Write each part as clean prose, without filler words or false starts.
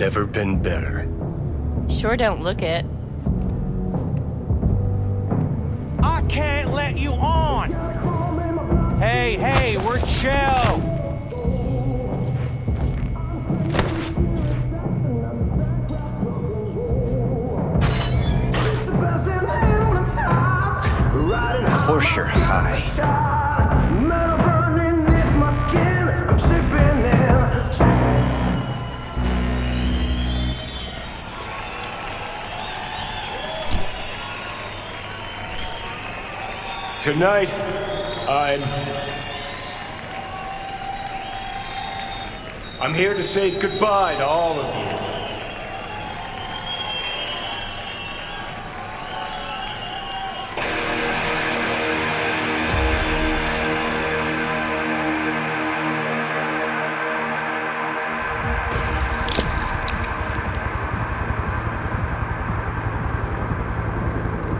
Never been better. Sure don't look it. I can't let you on! Hey, we're chill! Of course you're high. Tonight, I'm here to say goodbye to all of you.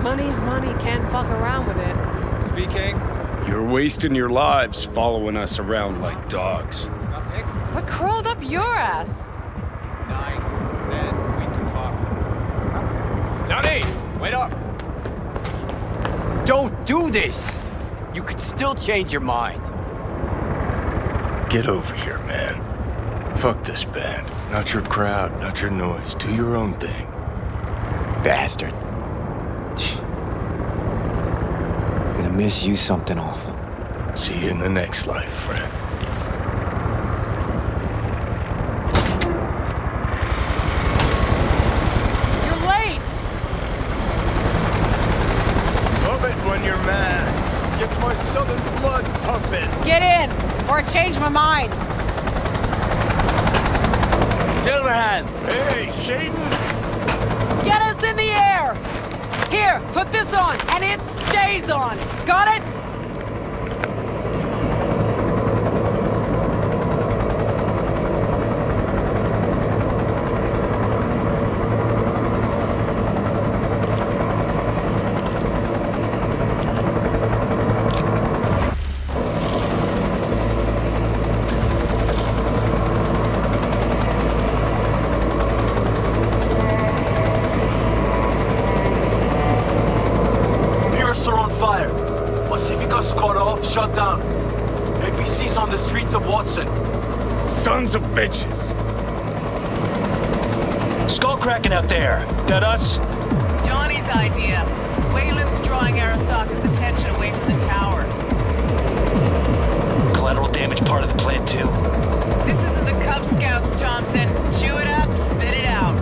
Money's money, can't fuck around with it. Speaking. You're wasting your lives following us around like dogs. Got pics? What crawled up your ass? Nice. Then we can talk. Johnny, wait up. Don't do this. You could still change your mind. Get over here, man. Fuck this band. Not your crowd, not your noise. Do your own thing. Bastard. Gonna miss you something awful. See you in the next life, friend. You're late! Love it when you're mad. Gets my southern blood pumping. Get in, or I change my mind. Silverhand! Hey, Shaden! Get us in the air! Here, put this on, and it stays on. Got it? Shut down. APC's on the streets of Watson. Sons of bitches! Skull cracking out there. That us? Johnny's idea. Wayland's drawing Arasaka's attention away from the tower. Collateral damage part of the plan too. This isn't the Cub Scouts, Thompson. Chew it up, spit it out.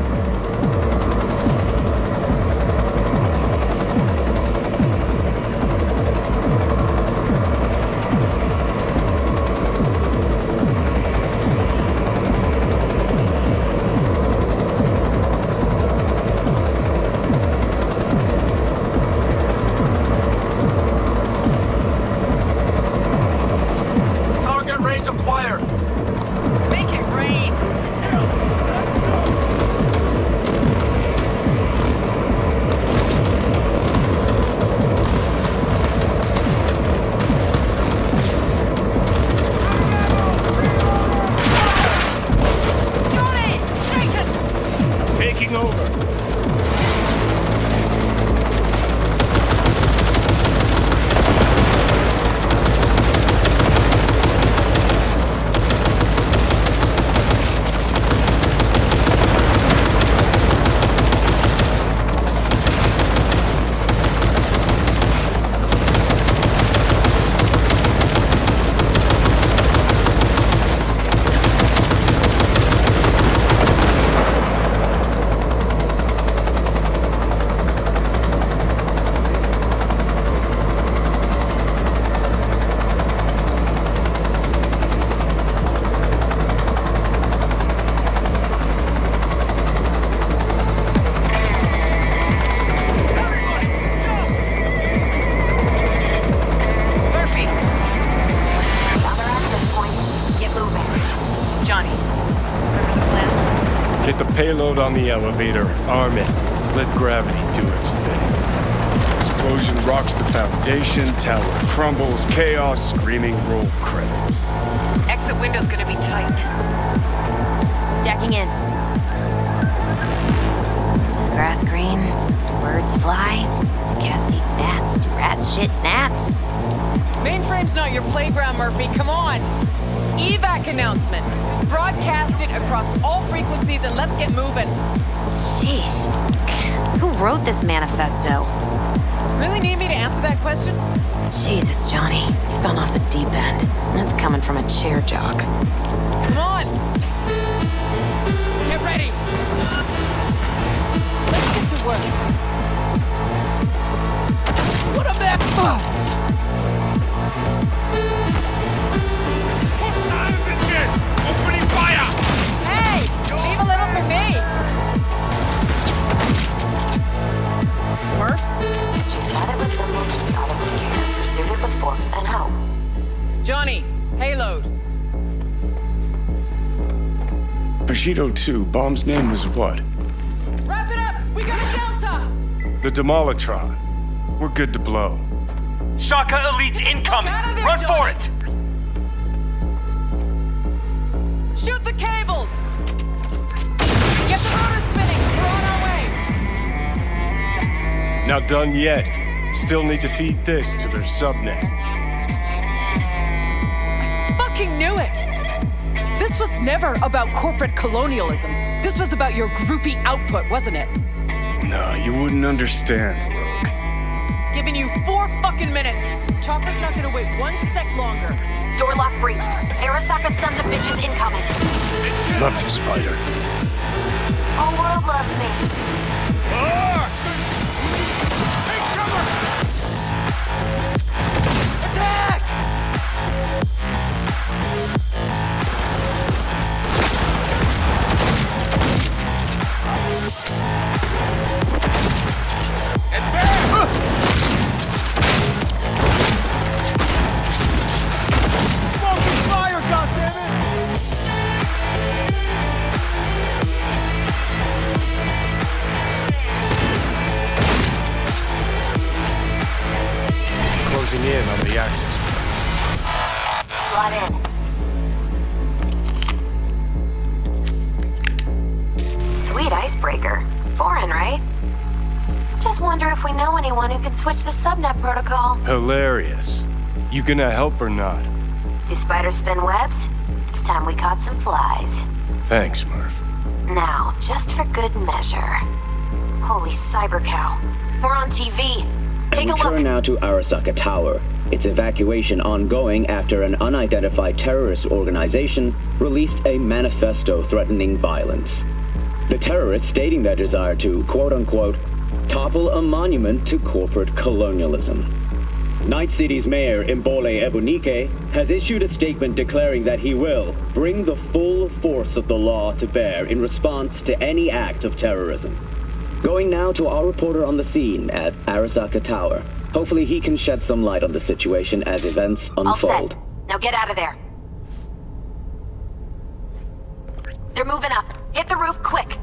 Payload on the elevator, arm it, let gravity do its thing. Explosion rocks the foundation, tower crumbles, chaos, screaming, roll credits. Exit window's gonna be tight. Jacking in. grass green, birds fly, cats eat gnats, do rats shit gnats. Mainframe's not your playground, Murphy. Come on. Evac announcement. Broadcast it across all frequencies and let's get moving. Sheesh. Who wrote this manifesto? Really need me to answer that question? Jesus, Johnny. You've gone off the deep end. That's coming from a chair jock. Come on. Get ready. Let's get to work. What a mess! Opening fire! Hey, leave a little for me. Murph? She sought it with thimbles, she thought it with care, pursued it with forks and hope. Johnny, payload. Bushido 2, bomb's name was what? Wrap it up! We got a Delta! The Demolitron. We're good to blow. Shaka Elite's incoming! Out of there, Run for Johnny. it! Shoot the cables! Get the rotor spinning! We're on our way! Not done yet. Still need to feed this to their subnet. Fucking knew it! This was never about corporate colonialism. This was about your groupie output, wasn't it? No, you wouldn't understand, Rogue. Giving you 4 fucking minutes. Chopper's not gonna wait 1 sec longer. Door lock breached. Arasaka sons of bitches incoming. Love you, Spider. Whole world loves me. Attack! Smoking fire, goddammit! Closing in on the axis. Slide in. Sweet icebreaker. Foreign, right? Just wonder if we know anyone who can switch the subnet protocol. Hilarious. You gonna help or not? Do spiders spin webs? It's time we caught some flies. Thanks, Murph. Now, just for good measure. Holy cyber cow. We're on TV. Take a We turn look. now to Arasaka Tower. Its evacuation ongoing after an unidentified terrorist organization released a manifesto threatening violence. The terrorists stating their desire to, quote-unquote, topple a monument to corporate colonialism. Night City's mayor, Imbole Ebunike, has issued a statement declaring that he will bring the full force of the law to bear in response to any act of terrorism. Going now to our reporter on the scene at Arasaka Tower. Hopefully he can shed some light on the situation as events All unfold. set. Now get out of there. They're moving up. Hit the roof quick.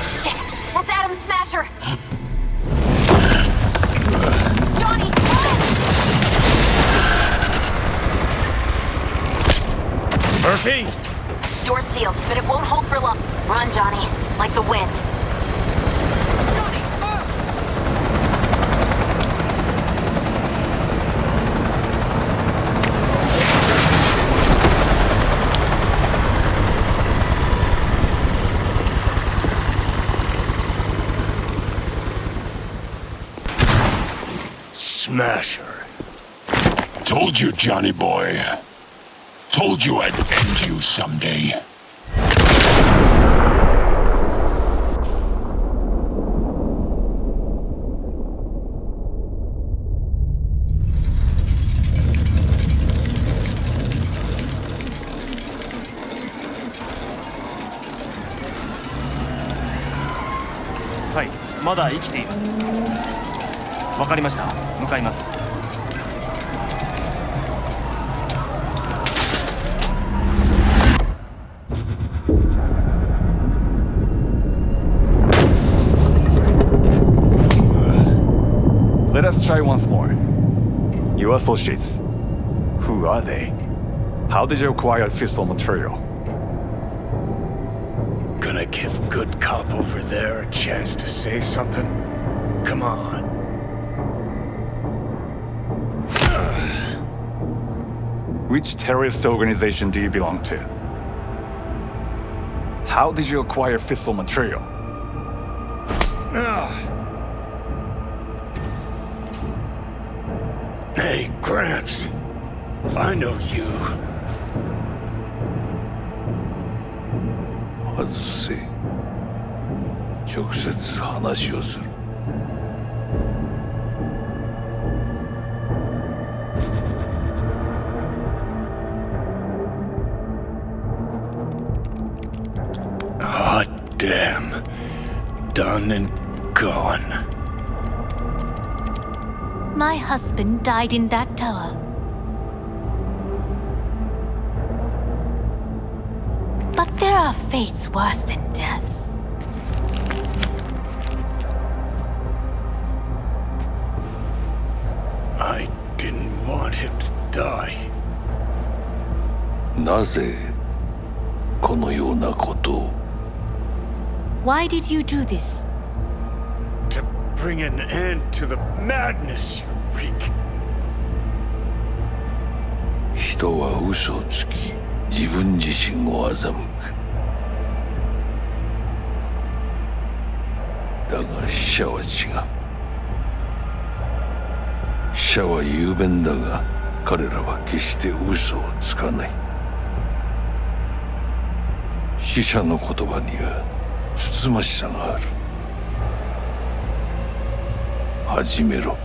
Shit! That's Adam Smasher! Johnny, run! Murphy? Door's sealed, but it won't hold for long. Run, Johnny. Like the wind. Johnny, move! Smasher. Told you, Johnny boy. Told you I'd end you someday.はい、まだ生きています。わかりました。向かいます。Let us try once more. Your associates. Who are they? How did you acquire fissile material? Gonna give good cop over there a chance to say something? Come on. Which terrorist organization do you belong to? How did you acquire fissile material? Hey, Gramps. I know you. 外せ。直接話をする。Hot damn. Done and gone. My husband died in that tower. But there are fates worse than deaths. I didn't want him to die. なぜこのようなことを Why did you do this? To bring an end to the madness you wreak. 人は嘘をつき自分自身を欺くだが死者は違う死者は雄弁だが彼らは決して嘘をつかない死者の言葉にはつつましさがある始めろ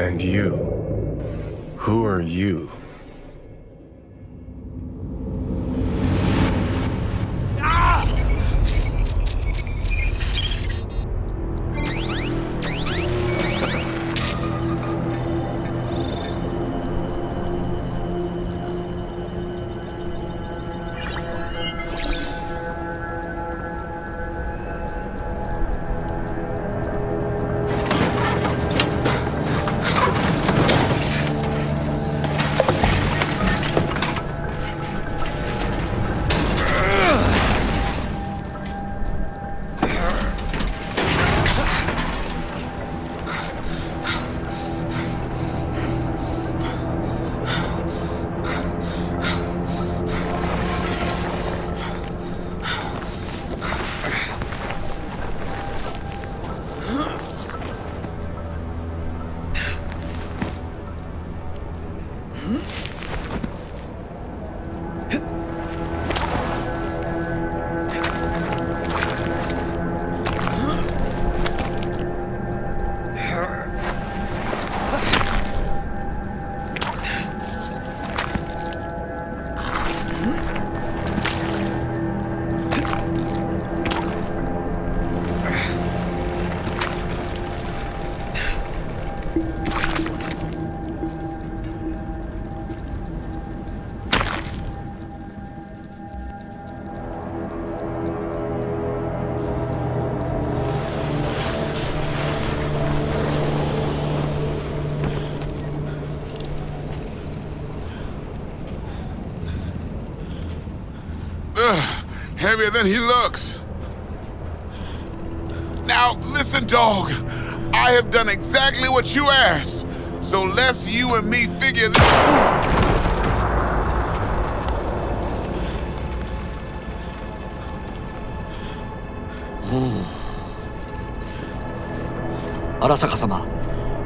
And you? Who are you? Heavier than he looks. Now, listen, dog. I have done exactly what you asked. So let's you and me figure this. 荒坂様、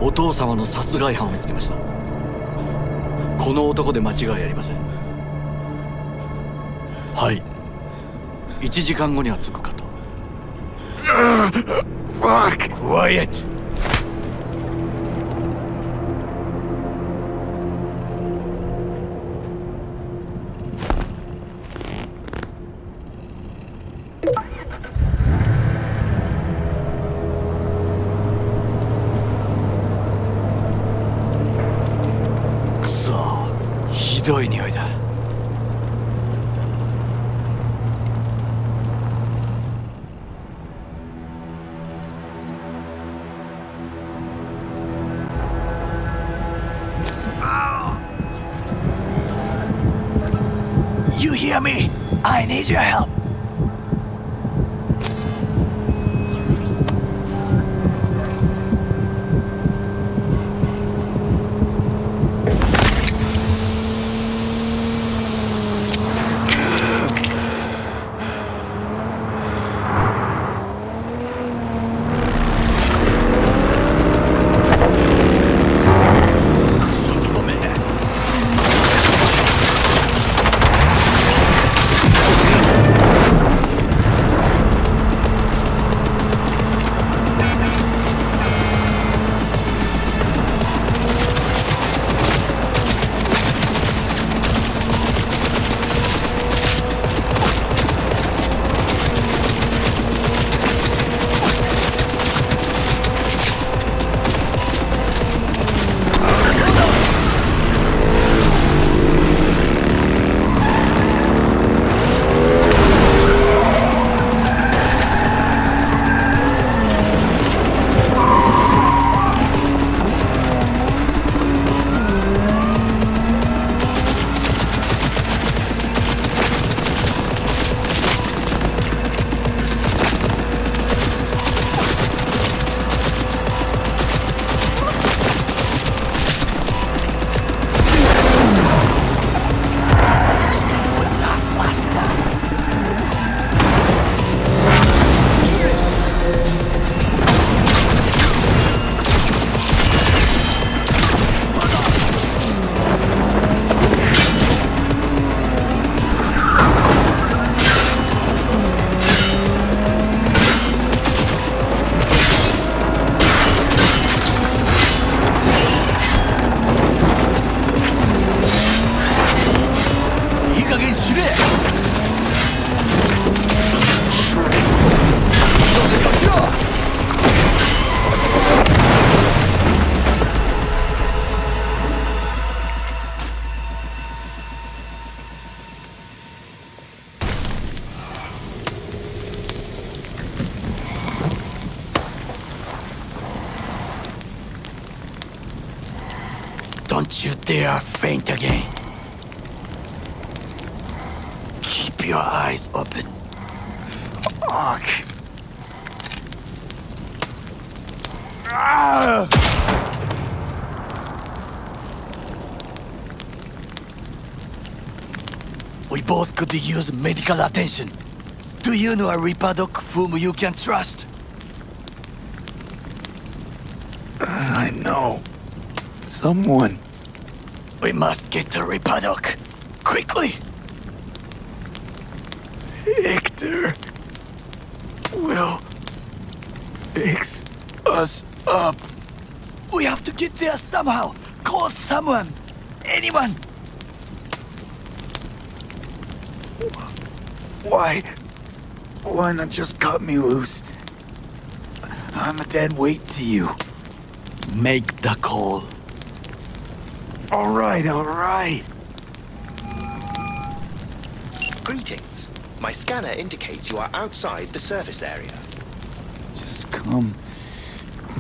お父様の殺害犯を見つけました。この男で間違いありません。はい。1時間後には着くかと。Fuck! Quiet!くそ、ひどい匂いだ。You hear me? I need your help. Don't you dare faint again. Keep your eyes open. Fuck. Ah! We both could use medical attention. Do you know a Reaper doc whom you can trust? I know. Someone. We must get to Reaper doc. Quickly. Victor will fix us up. We have to get there somehow. Call someone. Anyone. Why not just cut me loose? I'm a dead weight to you. Make the call. All right. Greetings. My scanner indicates you are outside the service area. Just come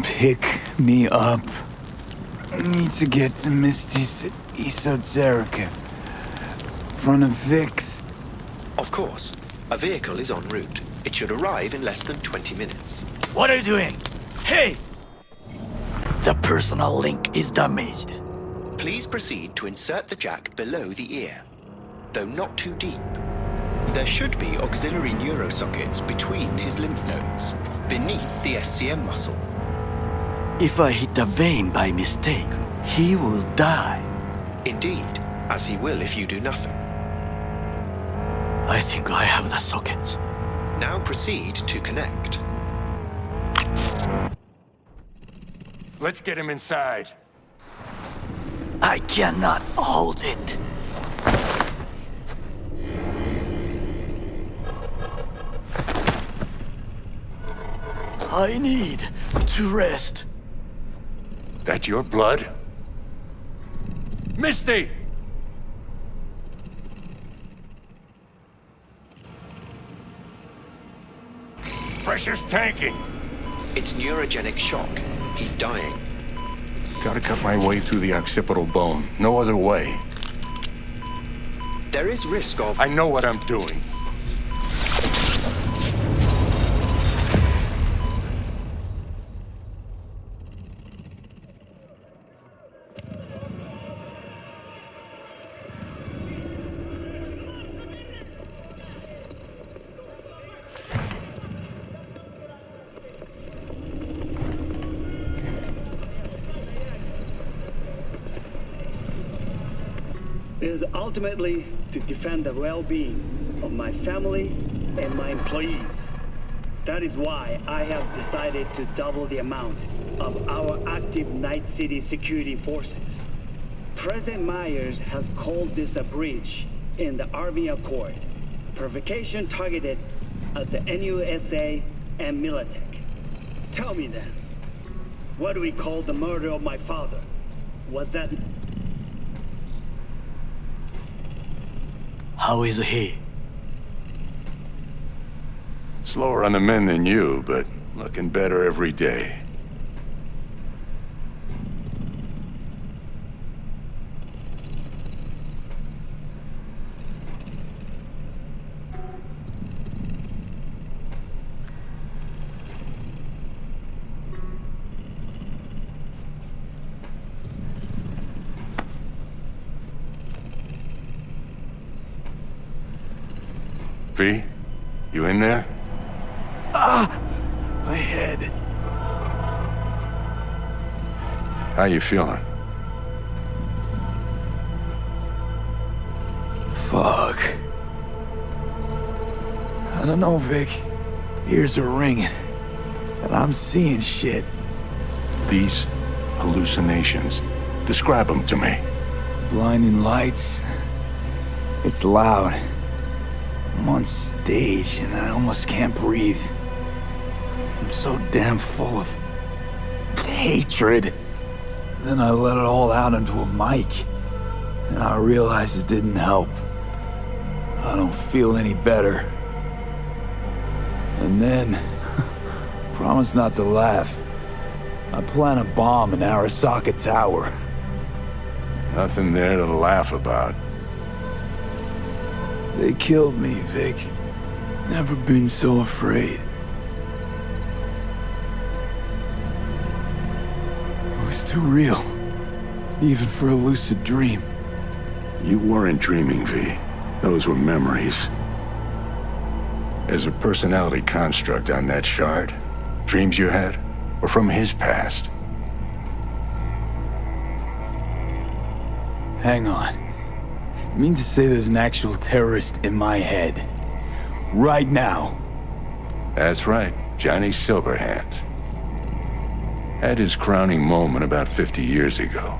pick me up. I need to get to Misty's esoterica. Front of Vic's. Of course. A vehicle is en route. It should arrive in less than 20 minutes. What are you doing? Hey! The personal link is damaged. Please proceed to insert the jack below the ear, though not too deep. There should be auxiliary neurosockets between his lymph nodes, beneath the SCM muscle. If I hit a vein by mistake, he will die. Indeed, as he will if you do nothing. I think I have the socket. Now proceed to connect. Let's get him inside. I cannot hold it. I need to rest. That your blood? Misty! Pressure's tanking. It's neurogenic shock. He's dying. Gotta cut my way through the occipital bone. No other way. There is risk of... I know what I'm doing. Is ultimately to defend the well-being of my family and my employees. That is why I have decided to double the amount of our active Night City security forces. President Myers has called this a breach in the Army Accord, provocation targeted at the NUSA and Militech. Tell me then, what do we call the murder of my father? Was that... How is he? Slower on the men than you, but looking better every day. V, you in there? Ah! My head. How you feeling? Fuck. I don't know, Vic. Ears are ringing. And I'm seeing shit. These hallucinations. Describe them to me. Blinding lights. It's loud. I'm on stage and I almost can't breathe. I'm so damn full of hatred. Then I let it all out into a mic, and I realized it didn't help. I don't feel any better. And then, promise not to laugh, I plant a bomb in Arasaka Tower. Nothing there to laugh about. They killed me, Vic. Never been so afraid. It was too real. Even for a lucid dream. You weren't dreaming, V. Those were memories. There's a personality construct on that shard. Dreams you had, or from his past. Hang on. You mean to say there's an actual terrorist in my head? Right now? That's right, Johnny Silverhand. Had his crowning moment about 50 years ago.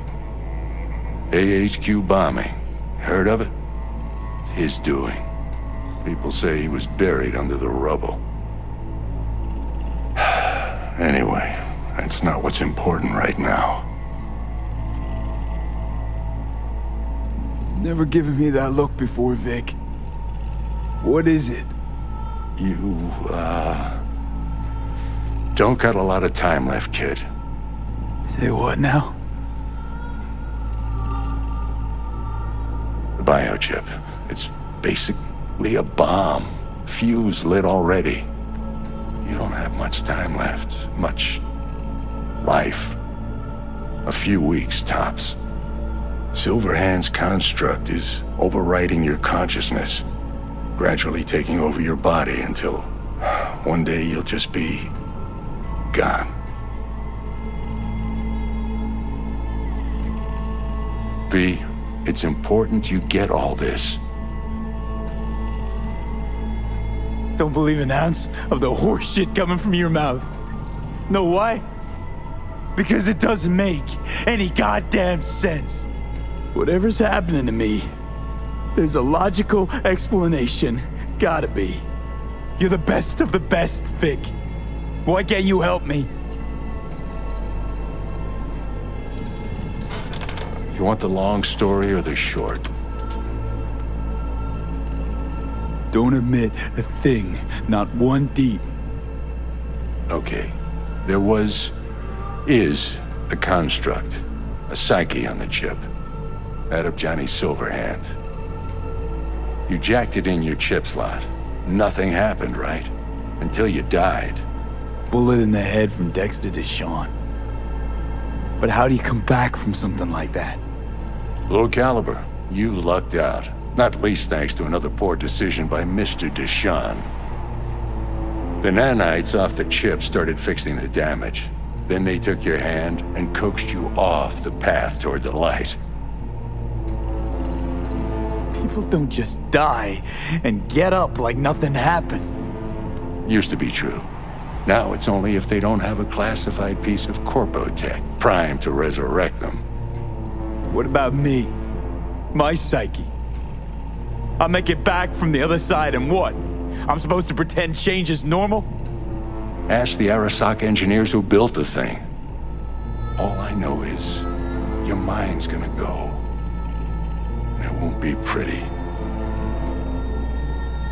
AHQ bombing. Heard of it? It's his doing. People say he was buried under the rubble. Anyway, that's not what's important right now. Never given me that look before, Vic. What is it? You, don't got a lot of time left, kid. Say what now? The biochip. It's basically a bomb. Fuse lit already. You don't have much time left. Much life. A few weeks, tops. Silverhand's construct is overriding your consciousness, gradually taking over your body until one day you'll just be gone. V, it's important you get all this. Don't believe an ounce of the horse shit coming from your mouth. Know why? Because it doesn't make any goddamn sense. Whatever's happening to me, there's a logical explanation. Gotta be. You're the best of the best, Vic. Why can't you help me? You want the long story or the short? Don't admit a thing, not one deep. Okay. There is a construct, a psyche on the chip. That of Johnny Silverhand. You jacked it in your chip slot. Nothing happened, right? Until you died. Bullet in the head from Dexter to Sean. But how do you come back from something like that? Low caliber. You lucked out. Not least thanks to another poor decision by Mr. Deshawn. The nanites off the chip started fixing the damage. Then they took your hand and coaxed you off the path toward the light. People don't just die and get up like nothing happened. Used to be true. Now it's only if they don't have a classified piece of corpo tech primed to resurrect them. What about me? My psyche? I'll make it back from the other side and what? I'm supposed to pretend change is normal? Ask the Arasaka engineers who built the thing. All I know is your mind's gonna go. And it won't be pretty.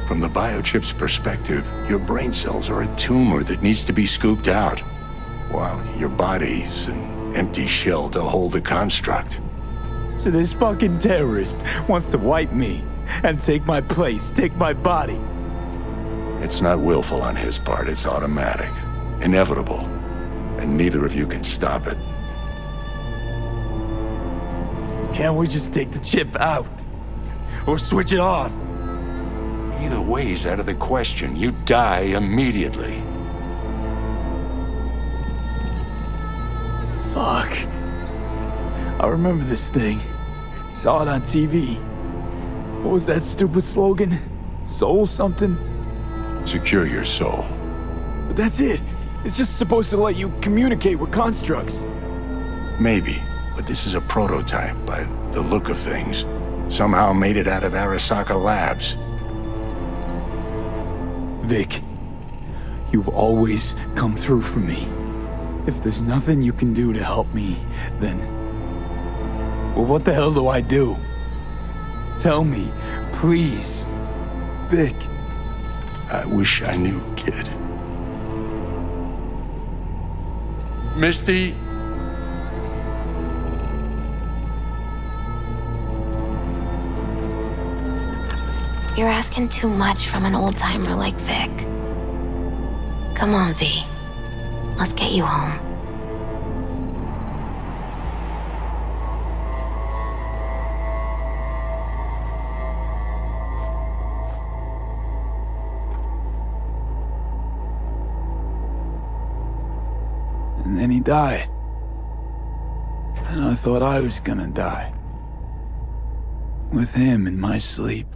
From the biochip's perspective, your brain cells are a tumor that needs to be scooped out, while your body's an empty shell to hold the construct. So this fucking terrorist wants to wipe me and take my place, take my body. It's not willful on his part, it's automatic, inevitable, and neither of you can stop it. Can't we just take the chip out? Or switch it off? Either way's out of the question. You die immediately. Fuck. I remember this thing. Saw it on TV. What was that stupid slogan? Soul something? Secure your soul. But that's it. It's just supposed to let you communicate with constructs. Maybe, but this is a prototype by the look of things. Somehow made it out of Arasaka Labs. Vic, you've always come through for me. If there's nothing you can do to help me, then... well, what the hell do I do? Tell me, please. Vic. I wish I knew, kid. Misty? You're asking too much from an old-timer like Vic. Come on, V. Let's get you home. And then he died. And I thought I was gonna die. With him in my sleep.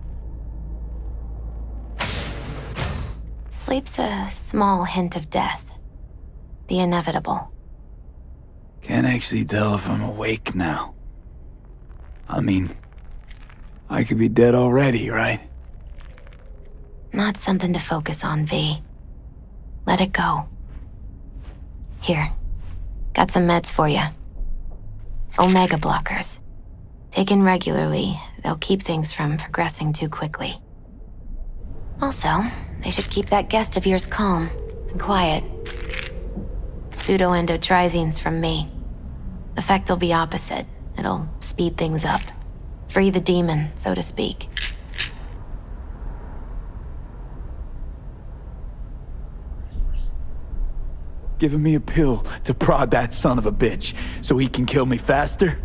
Sleep's a small hint of death. The inevitable. Can't actually tell if I'm awake now. I mean, I could be dead already, right? Not something to focus on, V. Let it go. Here. Got some meds for you. Omega blockers. Taken regularly, they'll keep things from progressing too quickly. Also, they should keep that guest of yours calm and quiet. Pseudoendotrizine's from me. Effect will be opposite. It'll speed things up. Free the demon, so to speak. Giving me a pill to prod that son of a bitch so he can kill me faster?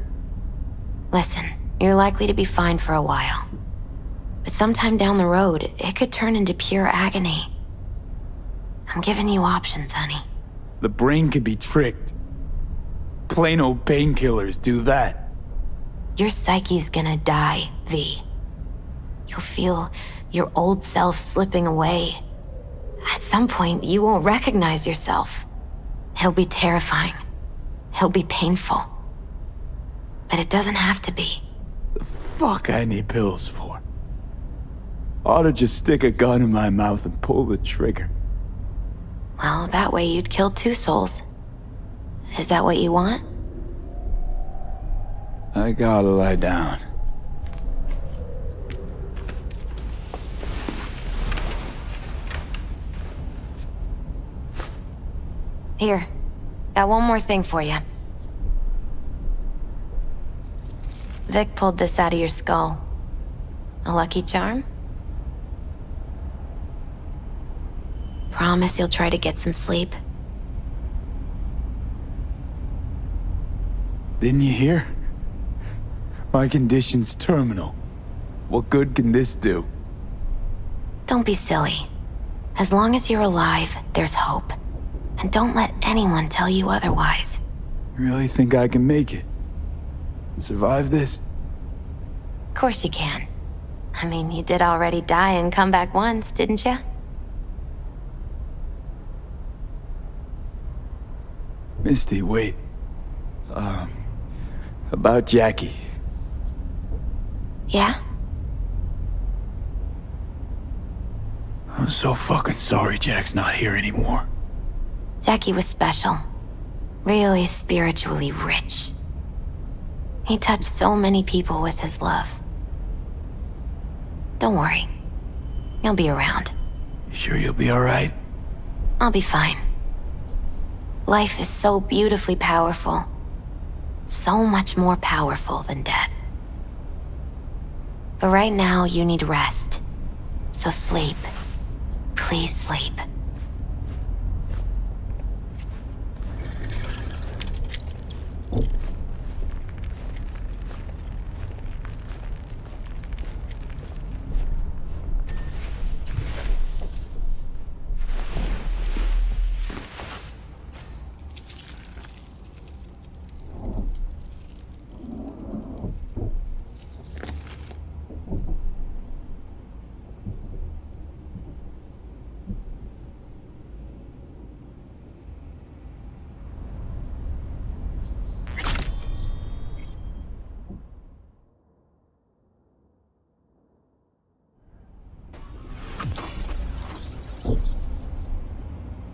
Listen, you're likely to be fine for a while. But sometime down the road, it could turn into pure agony. I'm giving you options, honey. The brain could be tricked. Plain old painkillers do that. Your psyche's gonna die, V. You'll feel your old self slipping away. At some point, you won't recognize yourself. It'll be terrifying. It'll be painful. But it doesn't have to be. The fuck I need pills for? Ought to just stick a gun in my mouth and pull the trigger. Well, that way you'd kill 2 souls. Is that what you want? I gotta lie down. Here, got one more thing for you. Vic pulled this out of your skull. A lucky charm? Promise you'll try to get some sleep? Didn't you hear? My condition's terminal. What good can this do? Don't be silly. As long as you're alive, there's hope. And don't let anyone tell you otherwise. You really think I can make it? Survive this? Of course you can. I mean, you did already die and come back once, didn't you? Misty, wait. About Jackie. Yeah? I'm so fucking sorry Jack's not here anymore. Jackie was special. Really spiritually rich. He touched so many people with his love. Don't worry. He'll be around. You sure you'll be alright? I'll be fine. Life is so beautifully powerful. So much more powerful than death. But right now, you need rest. So sleep. Please sleep.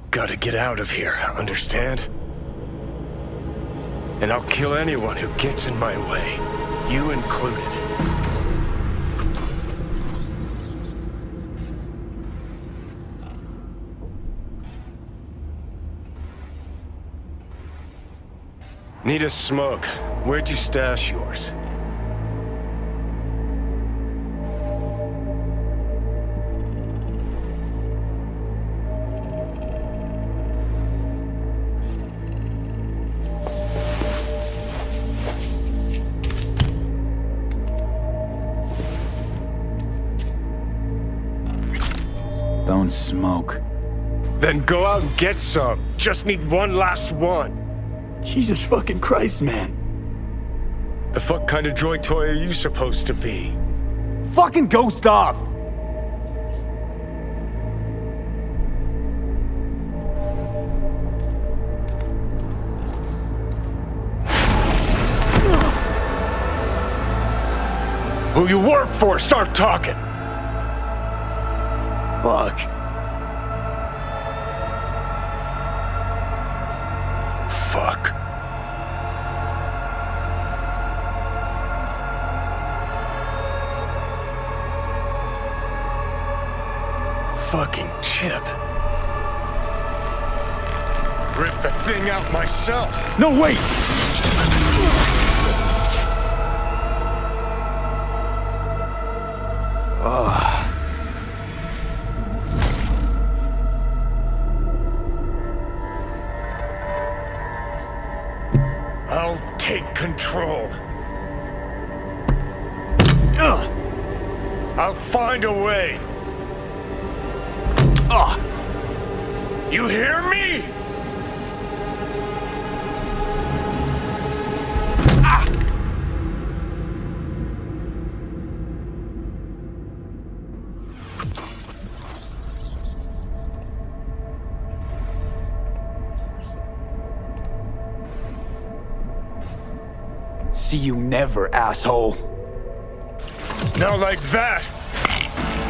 Gotta get out of here, understand? And I'll kill anyone who gets in my way, you included. Need a smoke. Where'd you stash yours? Don't smoke. Then go out and get some. Just need one last one. Jesus fucking Christ, man. The fuck kind of droid toy are you supposed to be? Fucking ghost off! Who you work for, start talking! Fuck. Fuck. Fucking chip. Rip the thing out myself. No, wait! take control. I'll find a way. You hear me? See you never, asshole. Now like that.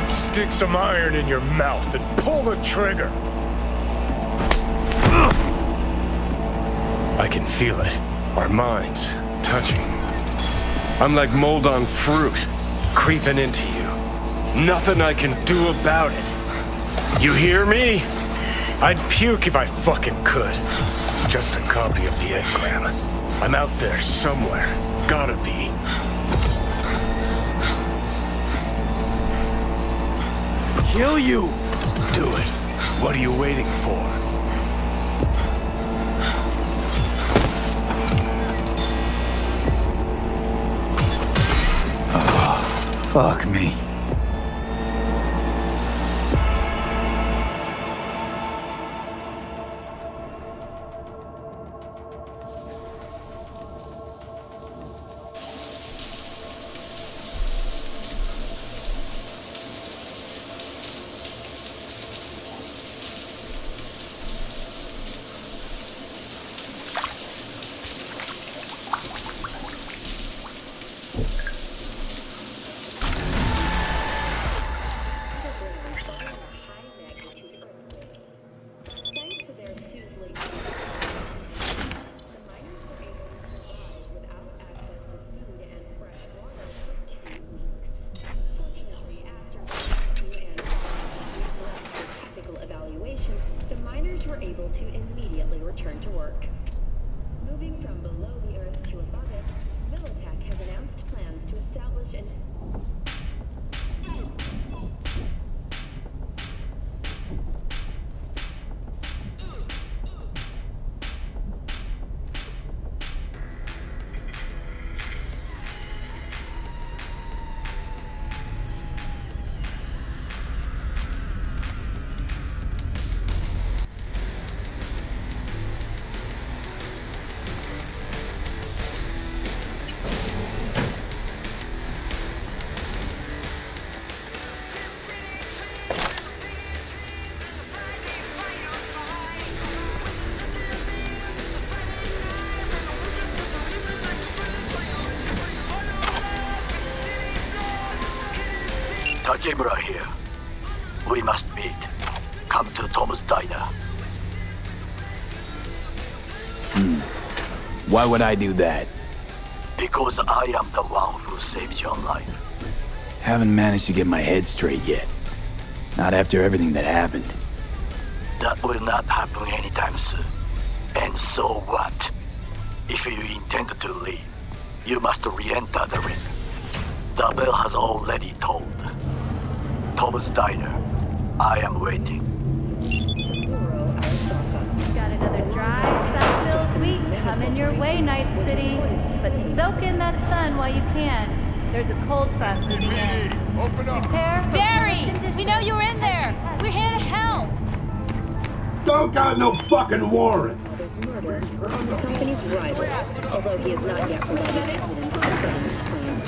Stick some iron in your mouth and pull the trigger. I can feel it. Our minds touching. I'm like mold on fruit, creeping into you. Nothing I can do about it. You hear me? I'd puke if I fucking could. It's just a copy of the engram. I'm out there somewhere. Gotta be. Kill you! Do it. What are you waiting for? Fuck me. Tajimura here. We must meet. Come to Tom's Diner. Why would I do that? Because I am the one who saved your life. Haven't managed to get my head straight yet. Not after everything that happened. That will not happen anytime soon. And so what? If you intend to leave, you must re-enter the ring. The bell has already tolled. Tom's Diner. I am waiting. Got another dry, sun-filled week coming your way, Night City. But soak in that sun while you can. There's a cold front moving in. Open up. Prepare. Barry! We know you were in there! We're here to help! Don't got no fucking warrant. Murder on the company's rivals, although he has not yet provided evidence supporting his claim.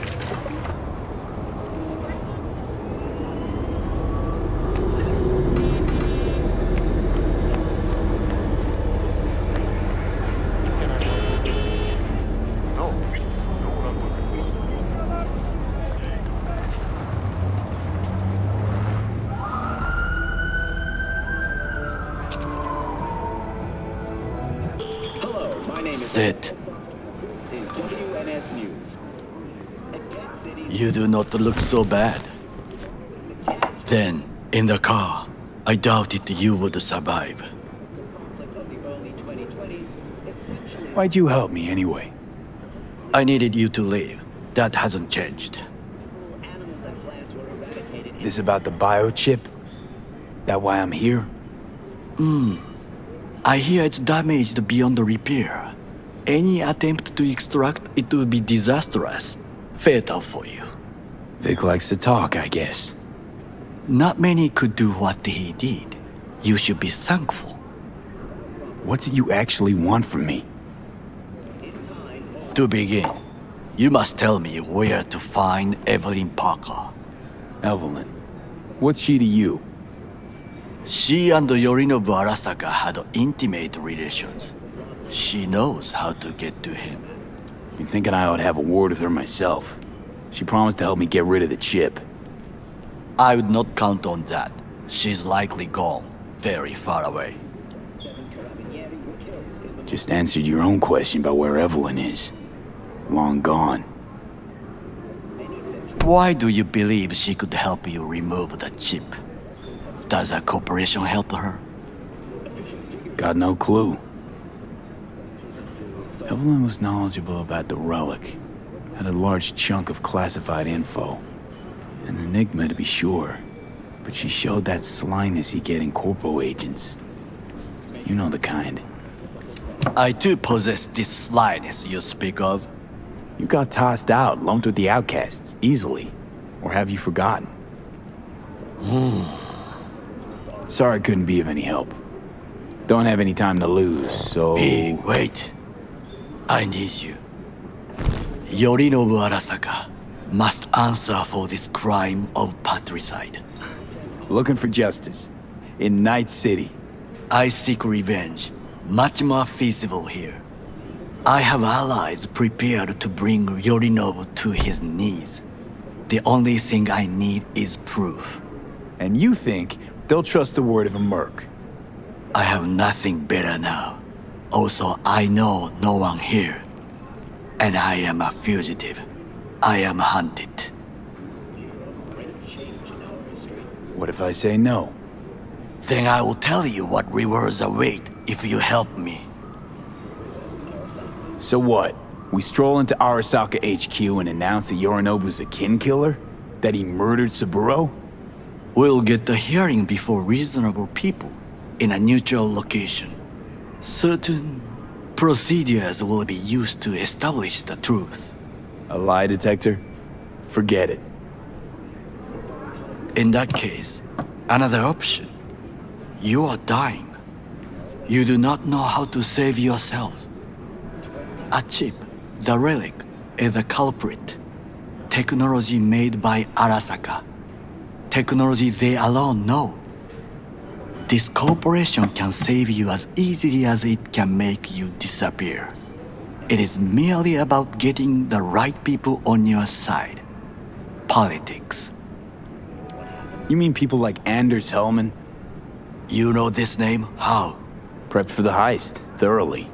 Sit. You do not look so bad. Then, in the car, I doubted you would survive. Why'd you help me anyway? I needed you to leave. That hasn't changed. This about the biochip? That why I'm here? I hear it's damaged beyond repair. any attempt to extract it would be disastrous, fatal for you. Vic likes to talk, I guess. Not many could do what he did. You should be thankful. What's it you actually want from me? To begin, you must tell me where to find Evelyn Parker. Evelyn? What's she to you? She and Yorinobu Arasaka had intimate relations. She knows how to get to him. Been thinking I ought to have a word with her myself. She promised to help me get rid of the chip. I would not count on that. She's likely gone, very far away. Just answered your own question about where Evelyn is. Long gone. Why do you believe she could help you remove the chip? Does a corporation help her? Got no clue. Evelyn was knowledgeable about the relic. Had a large chunk of classified info. An enigma to be sure. But she showed that slyness you get in corpo agents. You know the kind. I too possess this slyness you speak of. You got tossed out, lumped with the outcasts, easily. Or have you forgotten? Sorry I couldn't be of any help. Don't have any time to lose, so... B, wait. I need you. Yorinobu Arasaka must answer for this crime of patricide. Looking for justice. In Night City. I seek revenge. Much more feasible here. I have allies prepared to bring Yorinobu to his knees. The only thing I need is proof. And you think they'll trust the word of a merc? I have nothing better now. Also, I know no one here. And I am a fugitive. I am hunted. What if I say no? Then I will tell you what rewards await if you help me. So what? We stroll into Arasaka HQ and announce that Yorinobu's a kin killer? That he murdered Saburo? We'll get the hearing before reasonable people in a neutral location. Certain procedures will be used to establish the truth. A lie detector? Forget it. In that case, another option. You are dying. You do not know how to save yourself. A chip, the relic, is a culprit. Technology made by Arasaka. Technology they alone know. This corporation can save you as easily as it can make you disappear. It is merely about getting the right people on your side. Politics. You mean people like Anders Hellman? You know this name? How? Prepped for the heist, thoroughly.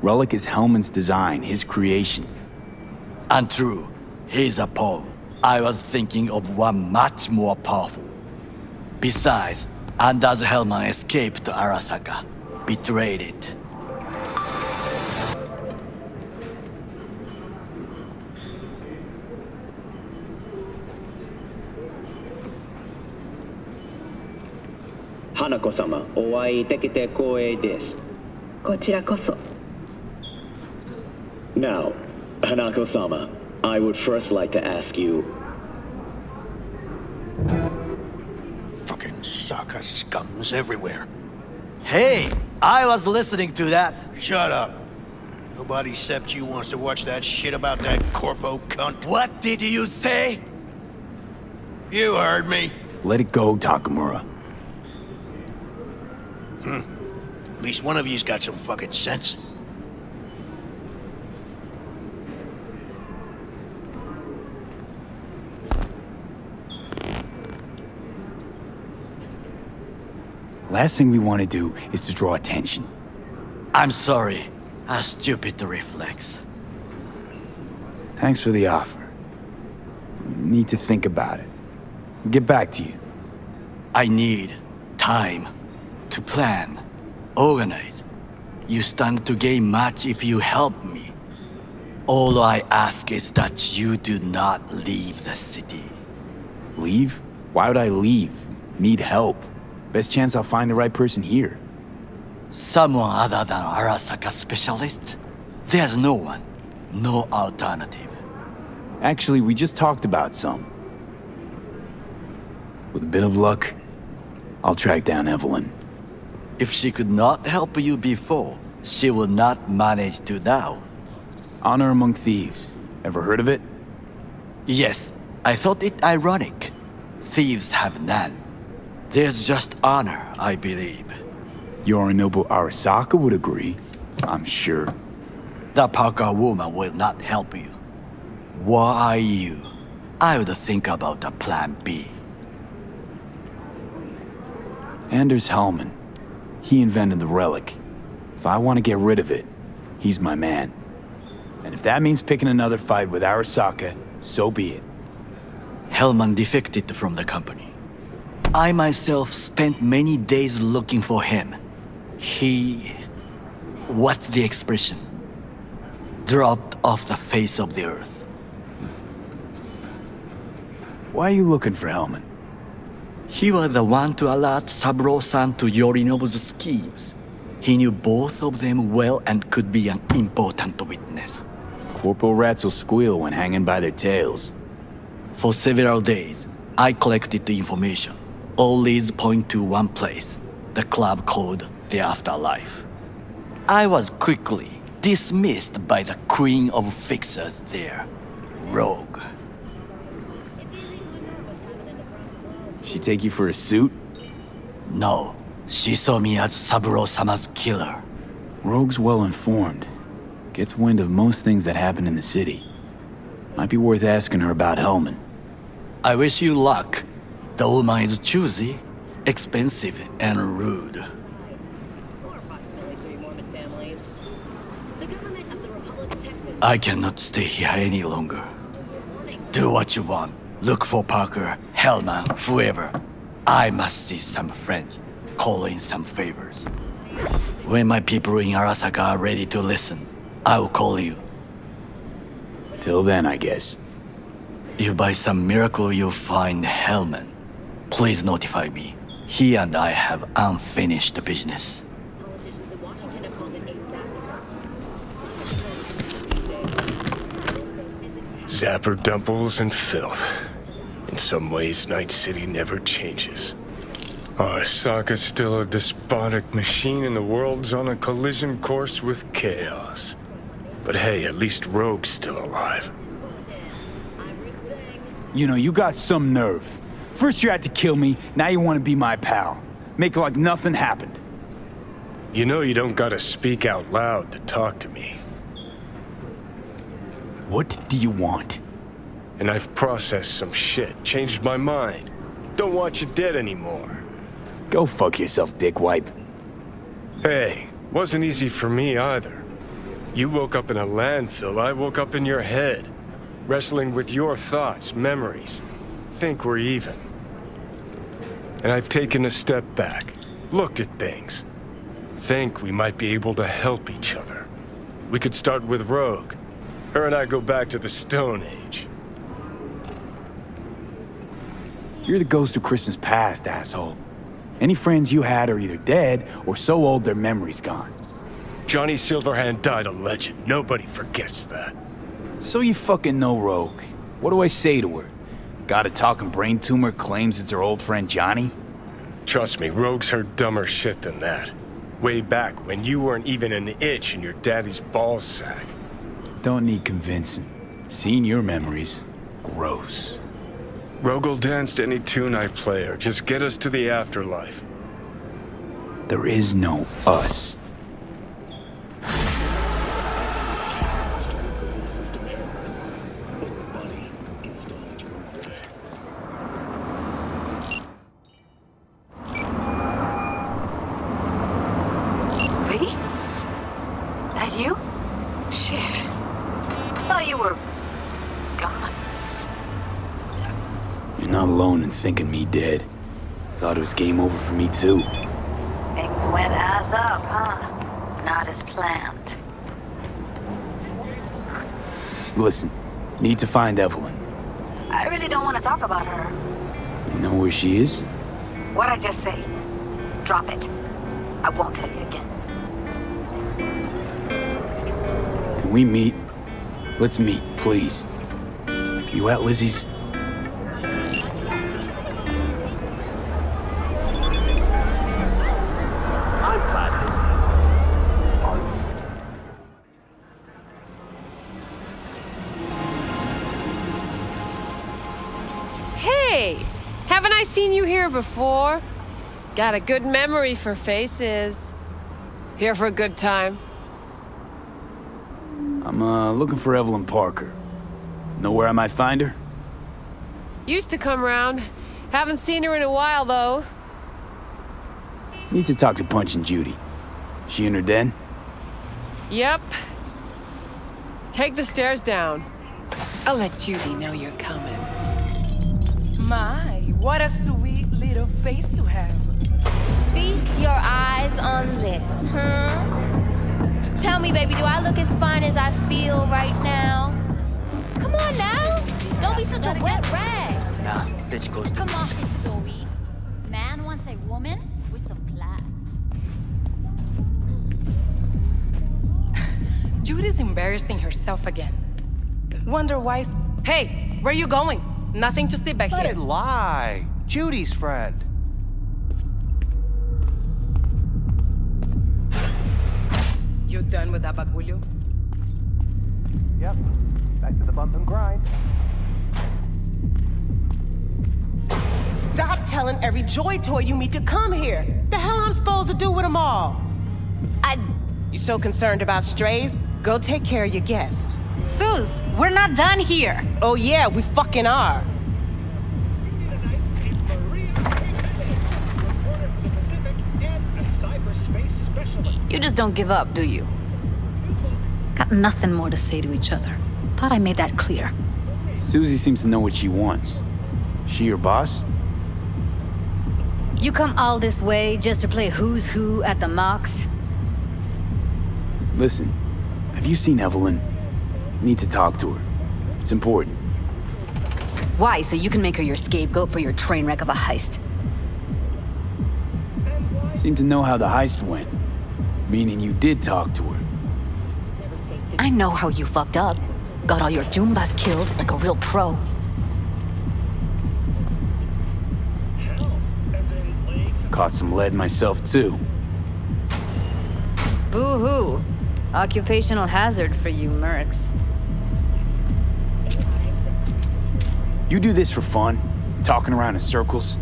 Relic is Hellman's design, his creation. Untrue. He's a pawn. I was thinking of one much more powerful. Besides, Anders Hellman escaped to Arasaka, betrayed it. Hanako-sama, お会いできて光栄です。こちらこそ。Now, Hanako-sama, I would first like to ask you... Fucking Saka scums everywhere. Hey, I was listening to that. Shut up. Nobody except you wants to watch that shit about that corpo cunt. What did you say? You heard me. Let it go, Takamura. At least one of you's got some fucking sense. Last thing we want to do is to draw attention. I'm sorry. A stupid reflex. Thanks for the offer. Need to think about it. Get back to you. I need time to plan, organize. You stand to gain much if you help me. All I ask is that you do not leave the city. Leave? Why would I leave? Need help. Best chance I'll find the right person here. Someone other than Arasaka specialist? There's no one. No alternative. Actually, we just talked about some. With a bit of luck, I'll track down Evelyn. If she could not help you before, she will not manage to now. Honor among thieves. Ever heard of it? Yes, I thought it ironic. Thieves have none. There's just honor, I believe. Yorinobu Arasaka would agree, I'm sure. The Parker woman will not help you. Why you? I would think about a plan B. Anders Hellman. He invented the relic. If I want to get rid of it, he's my man. And if that means picking another fight with Arasaka, so be it. Hellman defected from the company. I myself spent many days looking for him. What's the expression? Dropped off the face of the earth. Why are you looking for Hellman? He was the one to alert Saburo-san to Yorinobu's schemes. He knew both of them well and could be an important witness. Corporal rats will squeal when hanging by their tails. For several days, I collected the information. All leads point to one place, the club called the Afterlife. I was quickly dismissed by the queen of fixers there, Rogue. She take you for a suit? No, she saw me as Saburo-sama's killer. Rogue's well informed. Gets wind of most things that happen in the city. Might be worth asking her about Hellman. I wish you luck. The woman is choosy, expensive, and rude. I cannot stay here any longer. Do what you want. Look for Parker, Hellman, whoever. I must see some friends, call in some favors. When my people in Arasaka are ready to listen, I will call you. Till then, I guess. If by some miracle you find Hellman, please notify me. He and I have unfinished business. Zapper dumples and filth. In some ways, Night City never changes. Arasaka's still a despotic machine and the world's on a collision course with chaos. But hey, at least Rogue's still alive. You know, you got some nerve. First you had to kill me, now you want to be my pal. Make like nothing happened. You know you don't gotta speak out loud to talk to me. What do you want? And I've processed some shit, changed my mind. Don't want you dead anymore. Go fuck yourself, dickwipe. Hey, wasn't easy for me either. You woke up in a landfill, I woke up in your head. Wrestling with your thoughts, memories. Think we're even. And I've taken a step back, looked at things. Think we might be able to help each other. We could start with Rogue. Her and I go back to the Stone Age. You're the ghost of Christmas past, asshole. Any friends you had are either dead or so old their memory's gone. Johnny Silverhand died a legend. Nobody forgets that. So you fucking know Rogue. What do I say to her? Got a talking brain tumor claims it's her old friend Johnny? Trust me, Rogue's heard dumber shit than that. Way back when you weren't even an itch in your daddy's ballsack. Don't need convincing. Seen your memories. Gross. Rogue'll dance to any tune I play her. Just get us to the afterlife. There is no us. That you? Shit. I thought you were gone. You're not alone in thinking me dead. Thought it was game over for me too. Things went ass up, huh? Not as planned. Listen, need to find Evelyn. I really don't want to talk about her. You know where she is? What'd I just say? Drop it. I won't tell you again. Can we meet? Let's meet, please. You at Lizzie's? Hey! Haven't I seen you here before? Got a good memory for faces. Here for a good time? I'm, looking for Evelyn Parker. Know where I might find her? Used to come round. Haven't seen her in a while, though. Need to talk to Punch and Judy. She in her den? Yep. Take the stairs down. I'll let Judy know you're coming. My, what a sweet little face you have. Feast your eyes on this, huh? Tell me, baby, do I look as fine as I feel right now? Come on now. Don't be such a wet rag. Nah, bitch goes to... Come on, Zoe. Man wants a woman with some class. Judy's embarrassing herself again. Wonder why... Hey, where you going? Nothing to see back here. Let it lie. Judy's friend. You done with that bagulho? Yep. Back to the bump and grind. Stop telling every joy toy you meet to come here. The hell I'm supposed to do with them all? You so concerned about strays? Go take care of your guest. Suze, we're not done here. Oh yeah, we fucking are. You just don't give up, do you? Got nothing more to say to each other. Thought I made that clear. Susie seems to know what she wants. She your boss? You come all this way just to play who's who at the mocks? Listen, have you seen Evelyn? Need to talk to her. It's important. Why? So you can make her your scapegoat for your train wreck of a heist? Seem to know how the heist went. Meaning you did talk to her. I know how you fucked up. Got all your Jumbas killed like a real pro. Caught some lead myself too. Boo-hoo. Occupational hazard for you mercs. You do this for fun? Talking around in circles?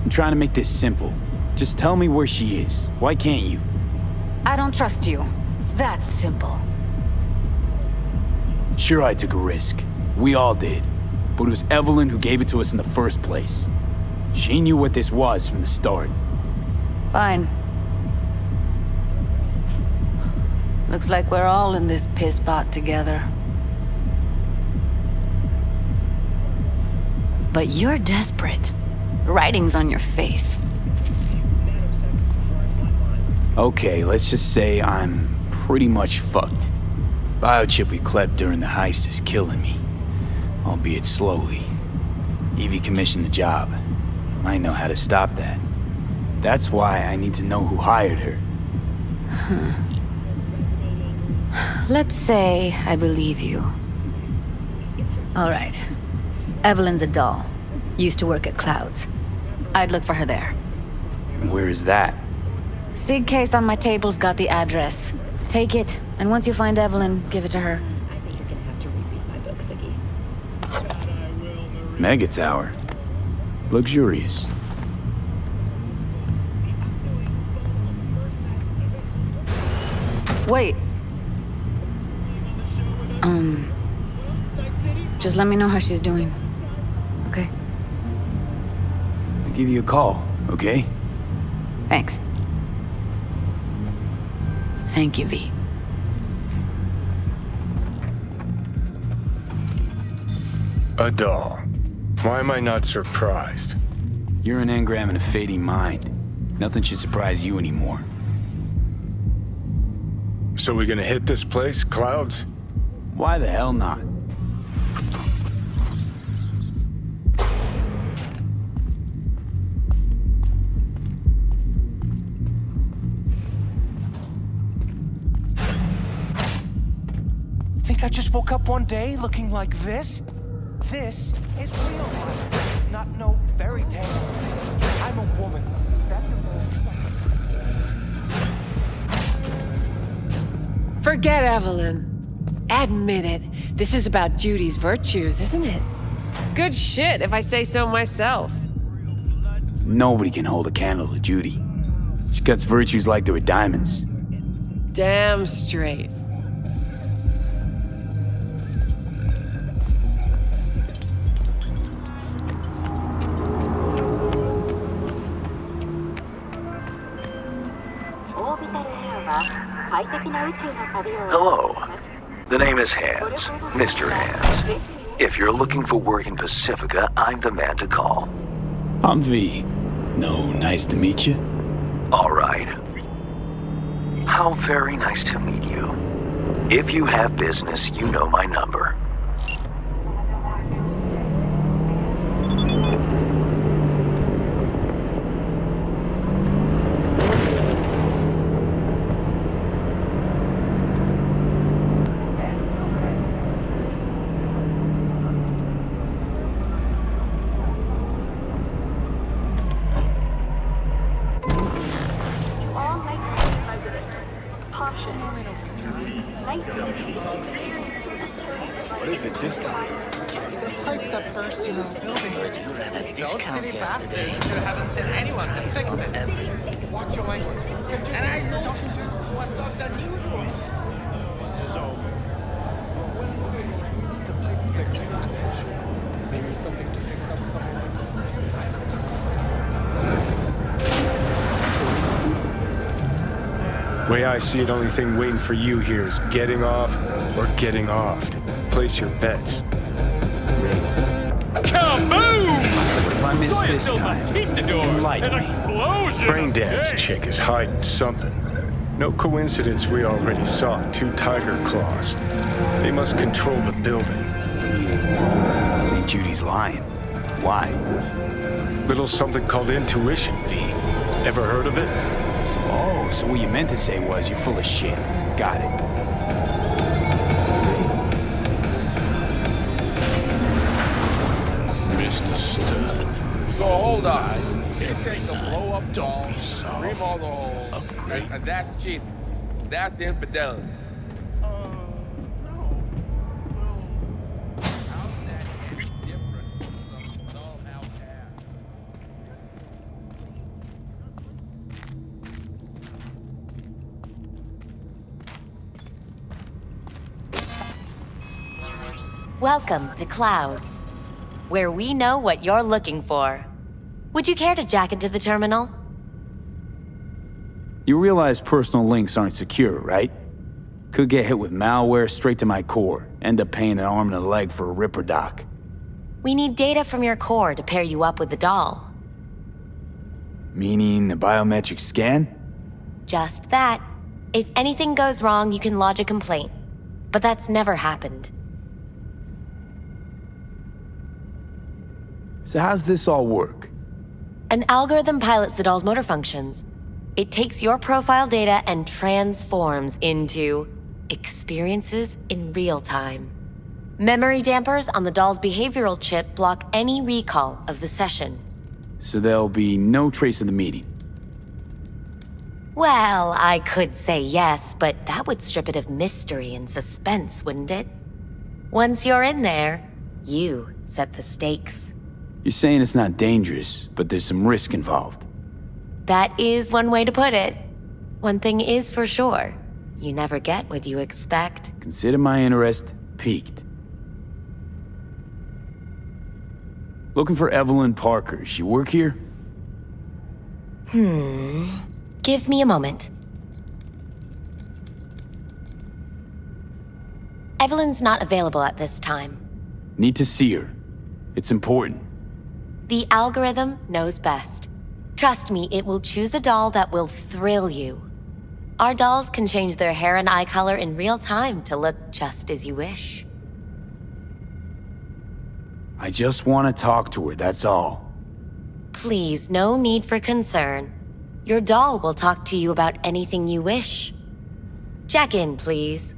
I'm trying to make this simple. Just tell me where she is. Why can't you? I don't trust you. That's simple. Sure, I took a risk. We all did. But it was Evelyn who gave it to us in the first place. She knew what this was from the start. Fine. Looks like we're all in this piss pot together. But you're desperate. Writing's on your face. Okay, let's just say I'm pretty much fucked. Biochip we clept during the heist is killing me. Albeit slowly. Evie commissioned the job. I know how to stop that. That's why I need to know who hired her. Let's say I believe you. All right. Evelyn's a doll. Used to work at Clouds. I'd look for her there. Where is that? Sig case on my table's got the address. Take it, and once you find Evelyn, give it to her. Mega Tower. Luxurious. Wait. Just let me know how she's doing. Okay? I'll give you a call, okay? Thanks. Thank you, V. A doll. Why am I not surprised? You're an engram and a fading mind. Nothing should surprise you anymore. So we gonna hit this place, Clouds? Why the hell not? Think I just woke up one day looking like this? This is real life, not no fairy tale. I'm a woman. Forget Evelyn. Admit it. This is about Judy's virtues, isn't it? Good shit, if I say so myself. Nobody can hold a candle to Judy. She cuts virtues like they were diamonds. Damn straight. Hello. The name is Hands, Mr. Hands. If you're looking for work in Pacifica, I'm the man to call. I'm V. No, nice to meet you. All right. How very nice to meet you. If you have business, you know my number. What is it this time? The pipe that burst in our building. You ran a discount yesterday. You haven't sent anyone to fix it. Watch your language. And I thought what the news was. So, well, we need the pipe fixed, that's for sure. Maybe something to fix up some of the Way I see it, only thing waiting for you here is getting off or getting offed. Place your bets. Kaboom! If I miss this time, enlighten me. Braindance chick is hiding something. No coincidence we already saw 2 tiger claws. They must control the building. I think Judy's lying. Why? Little something called intuition, V. Ever heard of it? Oh, so what you meant to say was you're full of shit. Got it. Mr. Stern. So hold on. It takes a blow-up doll, remodel the hole, and that's cheating. That's infidelity. Welcome to Clouds, where we know what you're looking for. Would you care to jack into the terminal? You realize personal links aren't secure, right? Could get hit with malware straight to my core, end up paying an arm and a leg for a Ripper doc. We need data from your core to pair you up with the doll. Meaning a biometric scan? Just that. If anything goes wrong, you can lodge a complaint. But that's never happened. So how's this all work? An algorithm pilots the doll's motor functions. It takes your profile data and transforms into experiences in real time. Memory dampers on the doll's behavioral chip block any recall of the session. So there'll be no trace of the meeting. Well, I could say yes, but that would strip it of mystery and suspense, wouldn't it? Once you're in there, you set the stakes. You're saying it's not dangerous, but there's some risk involved. That is one way to put it. One thing is for sure, you never get what you expect. Consider my interest piqued. Looking for Evelyn Parker. She work here? Give me a moment. Evelyn's not available at this time. Need to see her. It's important. The algorithm knows best. Trust me, it will choose a doll that will thrill you. Our dolls can change their hair and eye color in real time to look just as you wish. I just want to talk to her, that's all. Please, no need for concern. Your doll will talk to you about anything you wish. Jack in, please.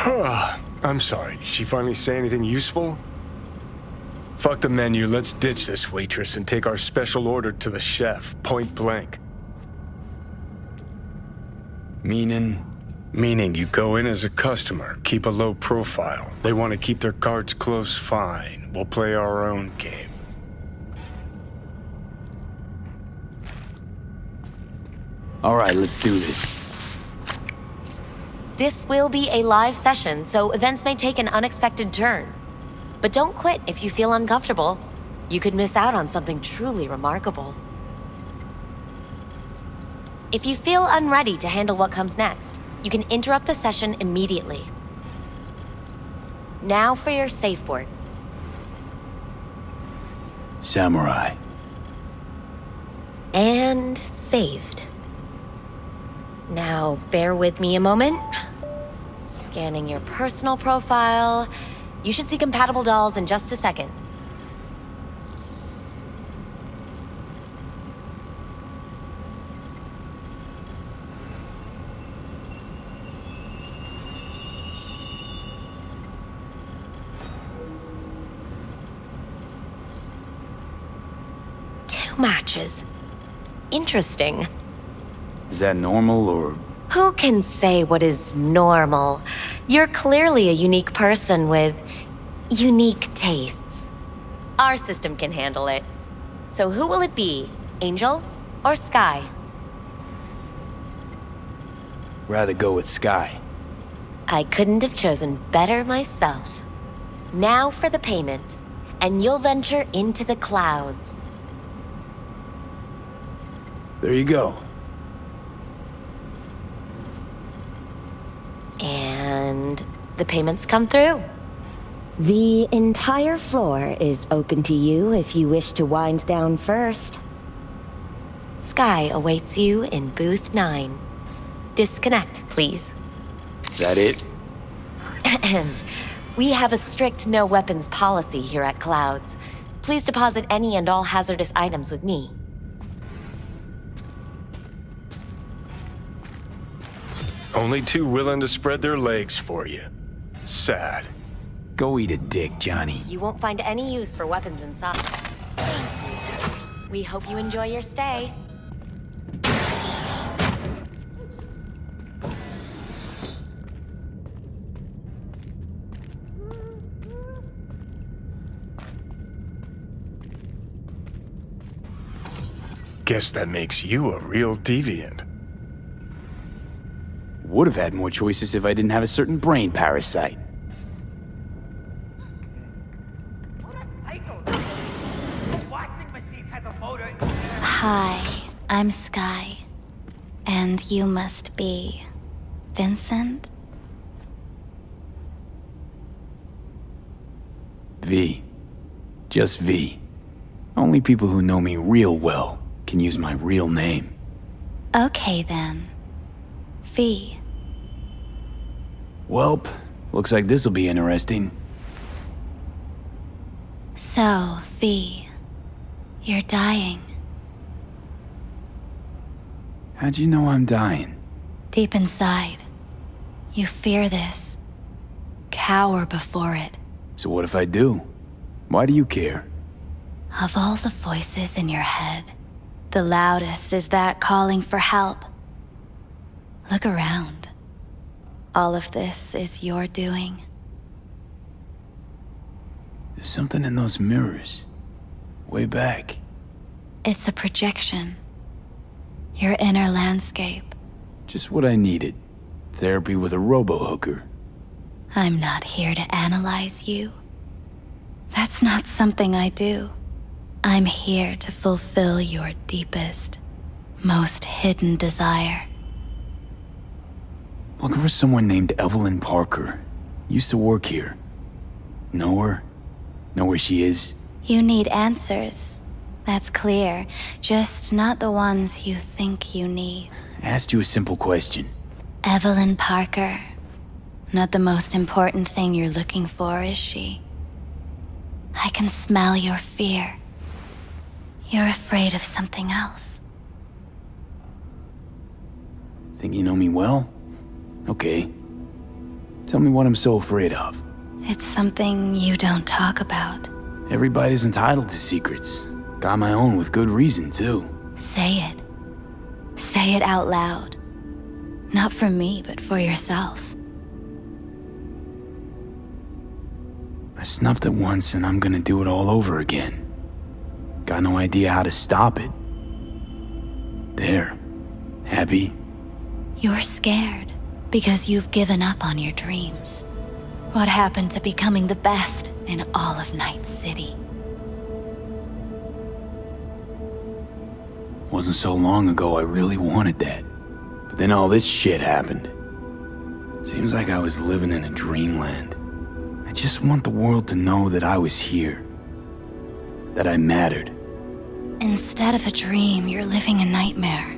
I'm sorry, did she finally say anything useful? Fuck the menu, let's ditch this waitress and take our special order to the chef, point blank. Meaning? Meaning you go in as a customer, keep a low profile. They want to keep their cards close, fine. We'll play our own game. All right, let's do this. This will be a live session, so events may take an unexpected turn. But don't quit if you feel uncomfortable. You could miss out on something truly remarkable. If you feel unready to handle what comes next, you can interrupt the session immediately. Now for your safe word. Samurai. And saved. Now, bear with me a moment. Scanning your personal profile. You should see compatible dolls in just a second. Two matches. Interesting. Is that normal or... Who can say what is normal? You're clearly a unique person with unique tastes. Our system can handle it. So who will it be? Angel or Sky? Rather go with Sky. I couldn't have chosen better myself. Now for the payment, and you'll venture into the clouds. There you go. And the payments come through. The entire floor is open to you if you wish to wind down first. Sky awaits you in booth 9. Disconnect, please. Is that it? We have a strict no weapons policy here at Clouds. Please deposit any and all hazardous items with me. Only two willing to spread their legs for you. Sad. Go eat a dick, Johnny. You won't find any use for weapons inside. We hope you enjoy your stay. Guess that makes you a real deviant. Would have had more choices if I didn't have a certain brain parasite. Hi, I'm Sky. And you must be... Vincent? V. Just V. Only people who know me real well can use my real name. Okay then. V. Welp, looks like this'll be interesting. So, V, you're dying. How'd you know I'm dying? Deep inside, you fear this. Cower before it. So what if I do? Why do you care? Of all the voices in your head, the loudest is that calling for help. Look around. All of this is your doing. There's something in those mirrors. Way back. It's a projection. Your inner landscape. Just what I needed. Therapy with a robo-hooker. I'm not here to analyze you. That's not something I do. I'm here to fulfill your deepest, most hidden desire. Looking for someone named Evelyn Parker. Used to work here. Know her? Know where she is? You need answers. That's clear. Just not the ones you think you need. I asked you a simple question. Evelyn Parker. Not the most important thing you're looking for, is she? I can smell your fear. You're afraid of something else. Think you know me well? Okay. Tell me what I'm so afraid of. It's something you don't talk about. Everybody's entitled to secrets. Got my own with good reason, too. Say it. Say it out loud. Not for me, but for yourself. I snuffed it once and I'm gonna do it all over again. Got no idea how to stop it. There. Happy? You're scared because you've given up on your dreams. What happened to becoming the best in all of Night City? Wasn't so long ago I really wanted that. But then all this shit happened. Seems like I was living in a dreamland. I just want the world to know that I was here. That I mattered. Instead of a dream, you're living a nightmare.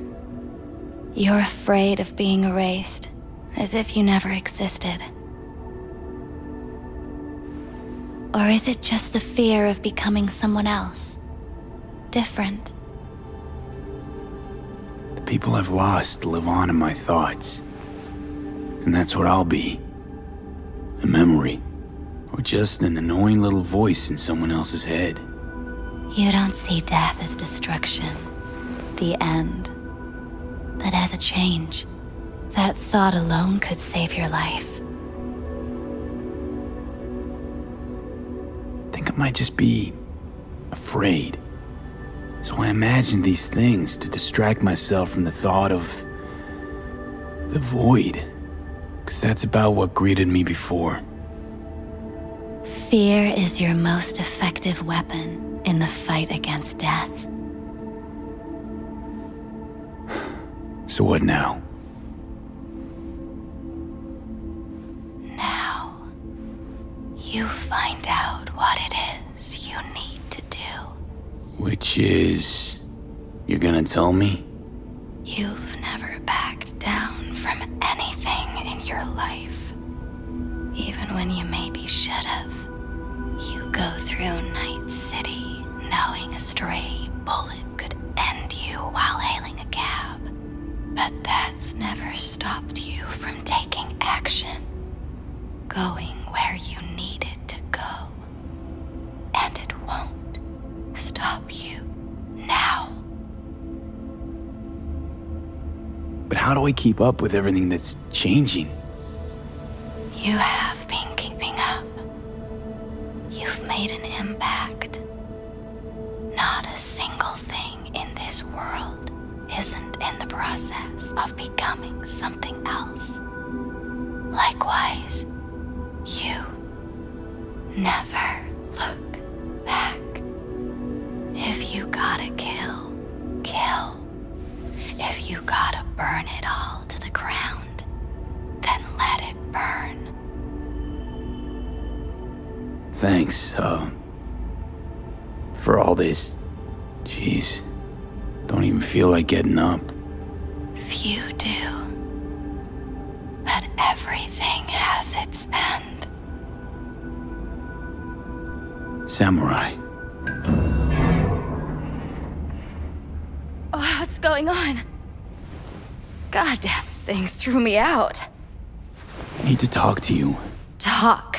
You're afraid of being erased, as if you never existed. Or is it just the fear of becoming someone else? Different? The people I've lost live on in my thoughts. And that's what I'll be. A memory. Or just an annoying little voice in someone else's head. You don't see death as destruction, the end, but as a change. That thought alone could save your life. I think I might just be afraid. So I imagined these things to distract myself from the thought of the void. 'Cause that's about what greeted me before. Fear is your most effective weapon in the fight against death. So what now? Now, you find out what it is you need to do. Which is... You're gonna tell me? You've never backed down from anything in your life. Even when you maybe should have. You go through Night City knowing a stray bullet could end you while hailing a cab. But that's never stopped you from taking action. Going where you needed to go. And it won't stop you now. But how do I keep up with everything that's changing? You have been keeping up. You've made an impact. Not a single thing in this world isn't in the process of becoming something else. Likewise, you never look back. If you gotta kill, kill. If you gotta burn it all to the ground, then let it burn. Thanks, for all this. Jeez, don't even feel like getting up. Few do. But everything has its end. Samurai. Oh, what's going on? Goddamn thing threw me out. I need to talk to you. Talk?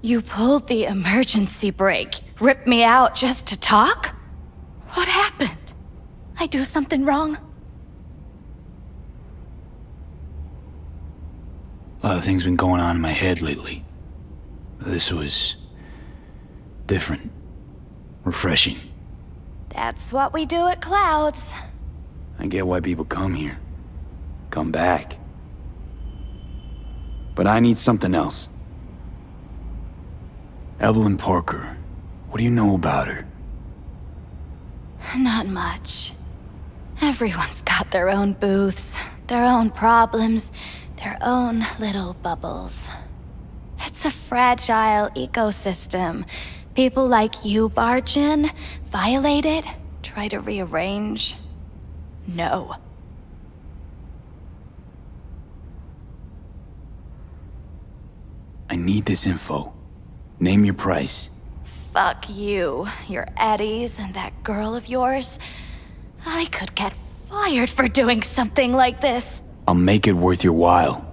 You pulled the emergency brake, ripped me out just to talk? What happened? I do something wrong? A lot of things been going on in my head lately. This was... different. Refreshing. That's what we do at Clouds. I get why people come here. Come back. But I need something else. Evelyn Parker. What do you know about her? Not much. Everyone's got their own booths, their own problems, their own little bubbles. It's a fragile ecosystem. People like you barge in, violate it, try to rearrange. No. I need this info. Name your price. Fuck you, your Eddies, and that girl of yours. I could get fired for doing something like this. I'll make it worth your while.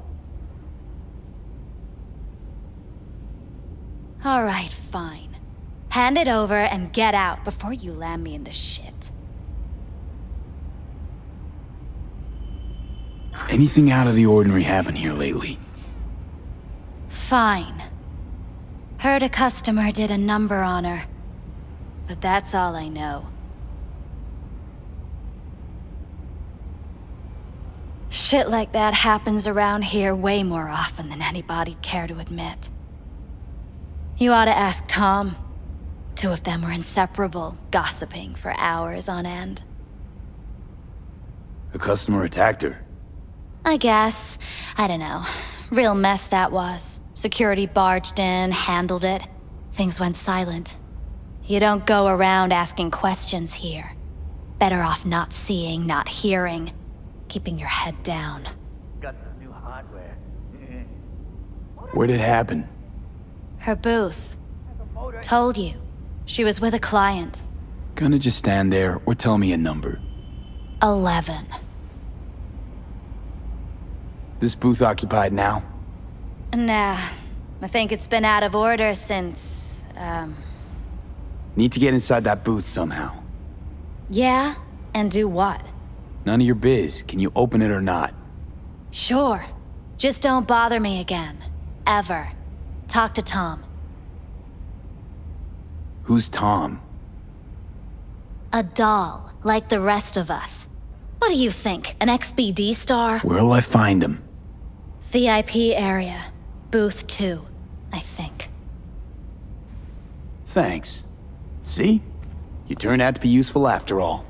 All right, fine. Hand it over and get out before you land me in the shit. Anything out of the ordinary happen here lately? Fine. Heard a customer did a number on her. But that's all I know. Shit like that happens around here way more often than anybody'd care to admit. You ought to ask Tom. Two of them were inseparable, gossiping for hours on end. A customer attacked her. I guess. I don't know. Real mess that was. Security barged in, handled it. Things went silent. You don't go around asking questions here. Better off not seeing, not hearing. Keeping your head down. Got the new hardware. Where'd it happen? Her booth. Told you. She was with a client. Gonna just stand there or tell me a number. 11. This booth occupied now? Nah. I think it's been out of order since, Need to get inside that booth somehow. Yeah? And do what? None of your biz. Can you open it or not? Sure. Just don't bother me again. Ever. Talk to Tom. Who's Tom? A doll, like the rest of us. What do you think, an XBD star? Where'll I find him? VIP area. Booth 2, I think. Thanks. See? You turned out to be useful after all.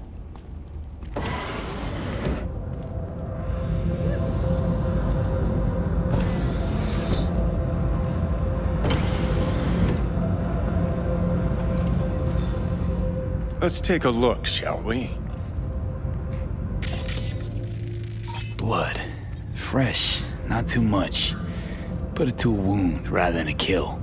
Let's take a look, shall we? Blood. Fresh. Not too much. Put it to a wound rather than a kill.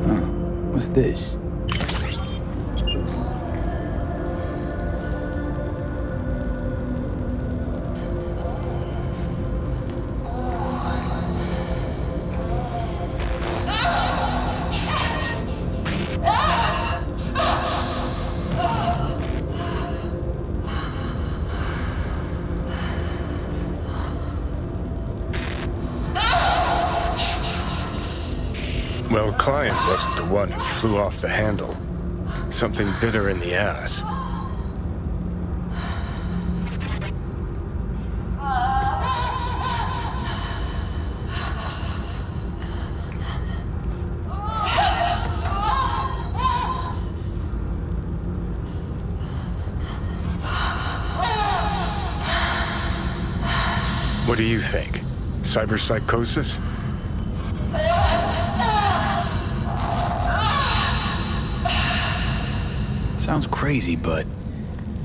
Huh. What's this? Well, client wasn't the one who flew off the handle. Something bit her in the ass. What do you think? Cyberpsychosis? Sounds crazy, but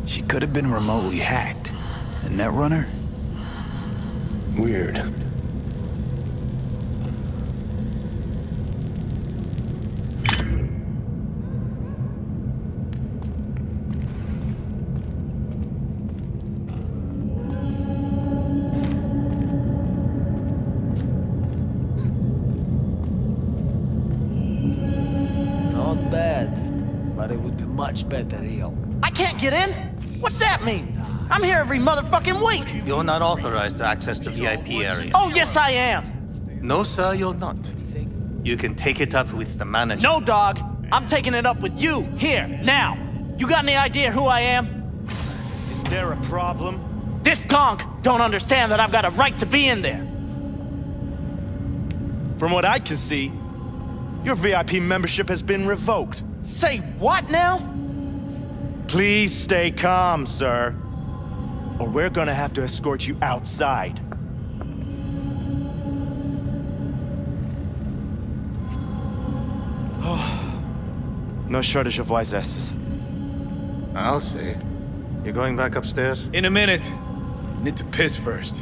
she could have been remotely hacked. A netrunner? Weird. Not bad, but it would be much better here. I can't get in? What's that mean? I'm here every motherfucking week. You're not authorized to access the VIP area. Oh, yes, I am. No, sir, you're not. You can take it up with the manager. No, dog. I'm taking it up with you, here, now. You got any idea who I am? Is there a problem? This conk don't understand that I've got a right to be in there. From what I can see, your VIP membership has been revoked. Say what now? Please stay calm, sir. Or we're gonna have to escort you outside. No shortage of wise asses. I'll see. You going back upstairs? In a minute. Need to piss first.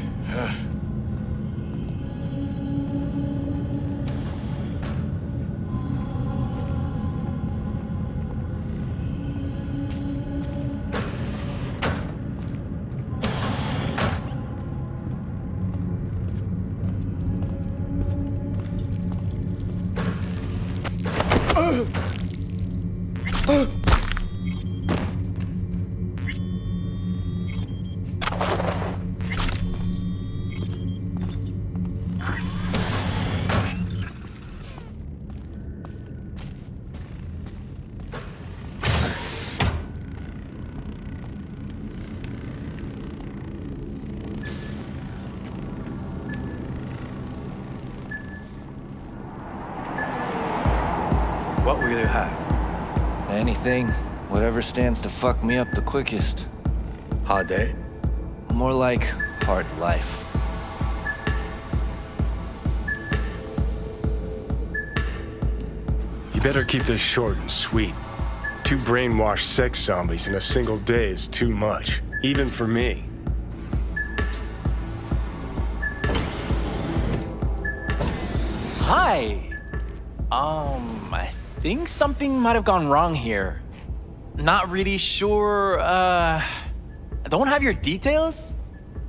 will you have? Anything, whatever stands to fuck me up the quickest. Hard day? More like hard life. You better keep this short and sweet. 2 brainwashed sex zombies in a single day is too much, even for me. Hi. I think something might have gone wrong here. Not really sure, I don't have your details?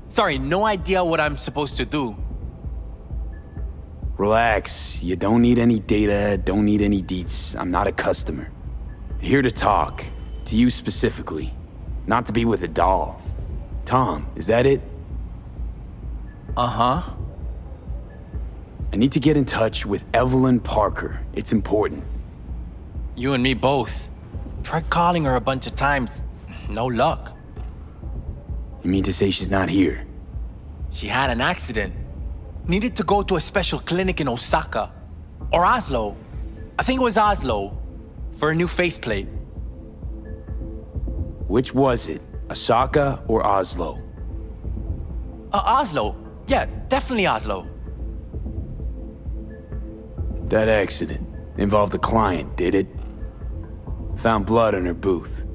Sorry, no idea what I'm supposed to do. Relax. You don't need any data, don't need any deets. I'm not a customer. Here to talk. To you specifically. Not to be with a doll. Tom, is that it? Uh-huh. I need to get in touch with Evelyn Parker. It's important. You and me both. Tried calling her a bunch of times. No luck. You mean to say she's not here? She had an accident. Needed to go to a special clinic in Osaka. Or Oslo. I think it was Oslo. For a new faceplate. Which was it? Osaka or Oslo? Oslo. Yeah, definitely Oslo. That accident involved a client, did it? Found blood in her booth.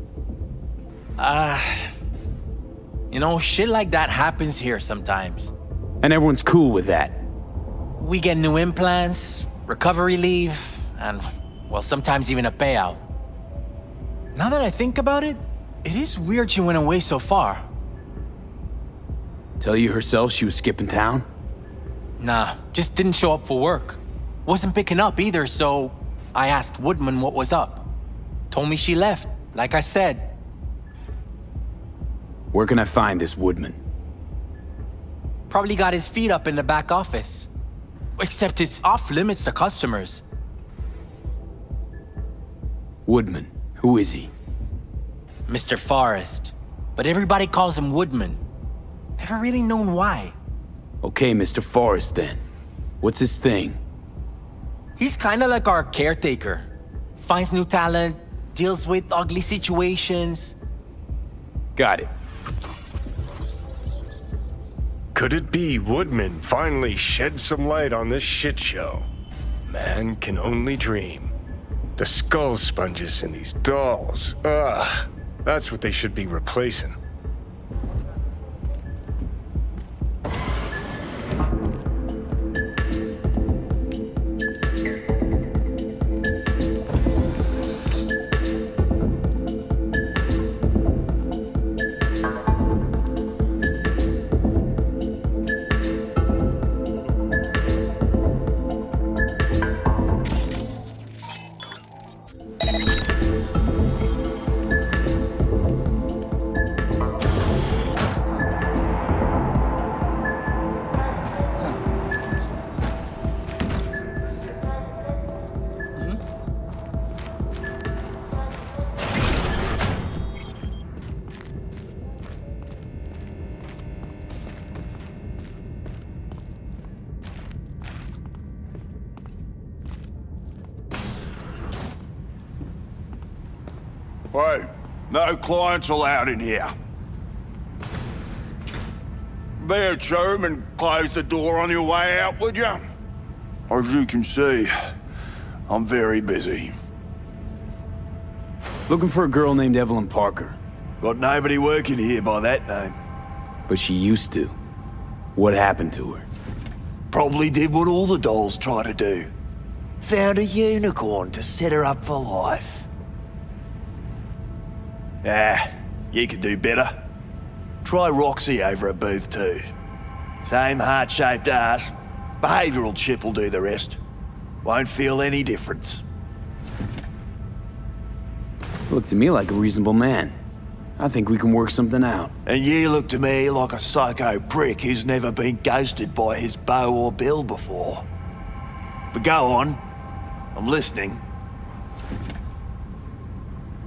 You know, shit like that happens here sometimes. And everyone's cool with that. We get new implants, recovery leave, and, well, sometimes even a payout. Now that I think about it, it is weird she went away so far. Tell you herself she was skipping town? Nah, just didn't show up for work. Wasn't picking up either, so I asked Woodman what was up. Told me she left, like I said. Where can I find this Woodman? Probably got his feet up in the back office. Except it's off limits to customers. Woodman, who is he? Mr. Forrest. But everybody calls him Woodman. Never really known why. Okay, Mr. Forrest then. What's his thing? He's kinda like our caretaker. Finds new talent, deals with ugly situations. Got it. Could it be Woodman finally shed some light on this shit show? Man can only dream. The skull sponges in these dolls. Ugh. That's what they should be replacing. Hey, no clients allowed in here. Be a chum and close the door on your way out, would you? As you can see, I'm very busy. Looking for a girl named Evelyn Parker. Got nobody working here by that name. But she used to. What happened to her? Probably did what all the dolls try to do. Found a unicorn to set her up for life. You could do better. Try Roxy over at Booth too. Same heart-shaped ass. Behavioural chip will do the rest. Won't feel any difference. Look to me like a reasonable man. I think we can work something out. And you look to me like a psycho prick who's never been ghosted by his beau or bill before. But go on. I'm listening.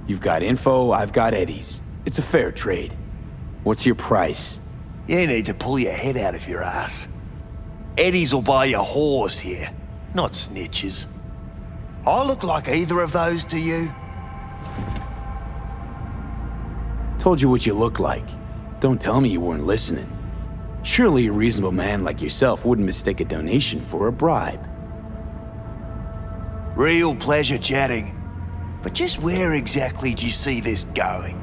You've got info, I've got eddies. It's a fair trade. What's your price? You need to pull your head out of your ass. Eddies will buy you whores here, not snitches. I look like either of those to you? Told you what you look like. Don't tell me you weren't listening. Surely a reasonable man like yourself wouldn't mistake a donation for a bribe. Real pleasure chatting. But just where exactly do you see this going?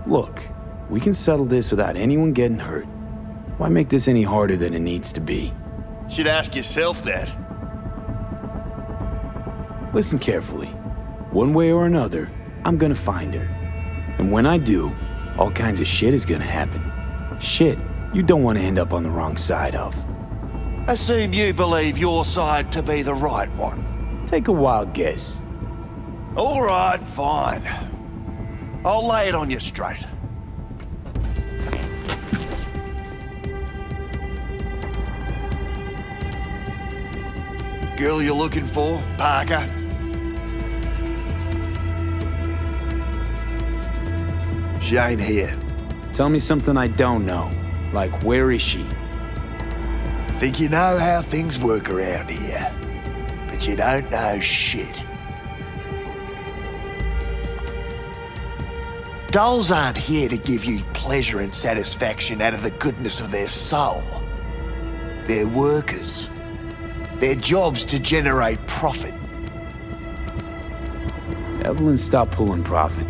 Look, we can settle this without anyone getting hurt. Why make this any harder than it needs to be? Should ask yourself that. Listen carefully. One way or another, I'm gonna find her. And when I do, all kinds of shit is gonna happen. Shit you don't want to end up on the wrong side of. Assume you believe your side to be the right one. Take a wild guess. All right, fine. I'll lay it on you straight. Girl you're looking for, Parker? She ain't here. Tell me something I don't know. Like, where is she? Think you know how things work around here, but you don't know shit. Dolls aren't here to give you pleasure and satisfaction out of the goodness of their soul. They're workers. Their job's to generate profit. Evelyn stopped pulling profit.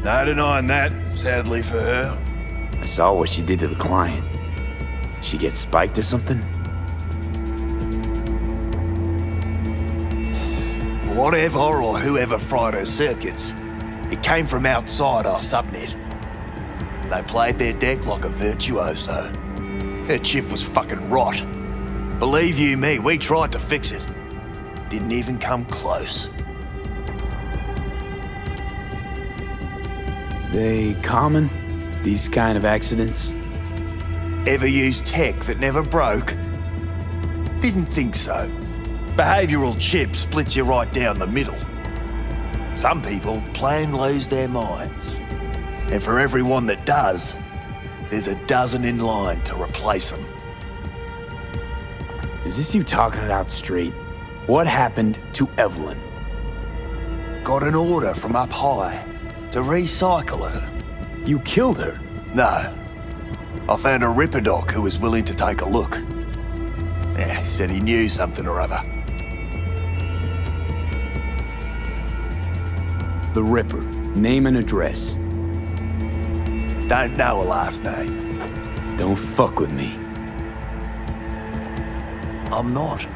No denying that, sadly for her. I saw what she did to the client. She get spiked or something? Whatever or whoever fried her circuits, it came from outside our subnet. They played their deck like a virtuoso. Her chip was fucking rot. Believe you me, we tried to fix it. Didn't even come close. They common? These kind of accidents? Ever used tech that never broke? Didn't think so. Behavioral chip splits you right down the middle. Some people plain lose their minds. And for everyone that does, there's a dozen in line to replace them. Is this you talking it out straight? What happened to Evelyn? Got an order from up high to recycle her. You killed her? No. I found a Ripper doc who was willing to take a look. Yeah, he said he knew something or other. The Ripper. Name and address. Don't know a last name. Don't fuck with me. I'm not.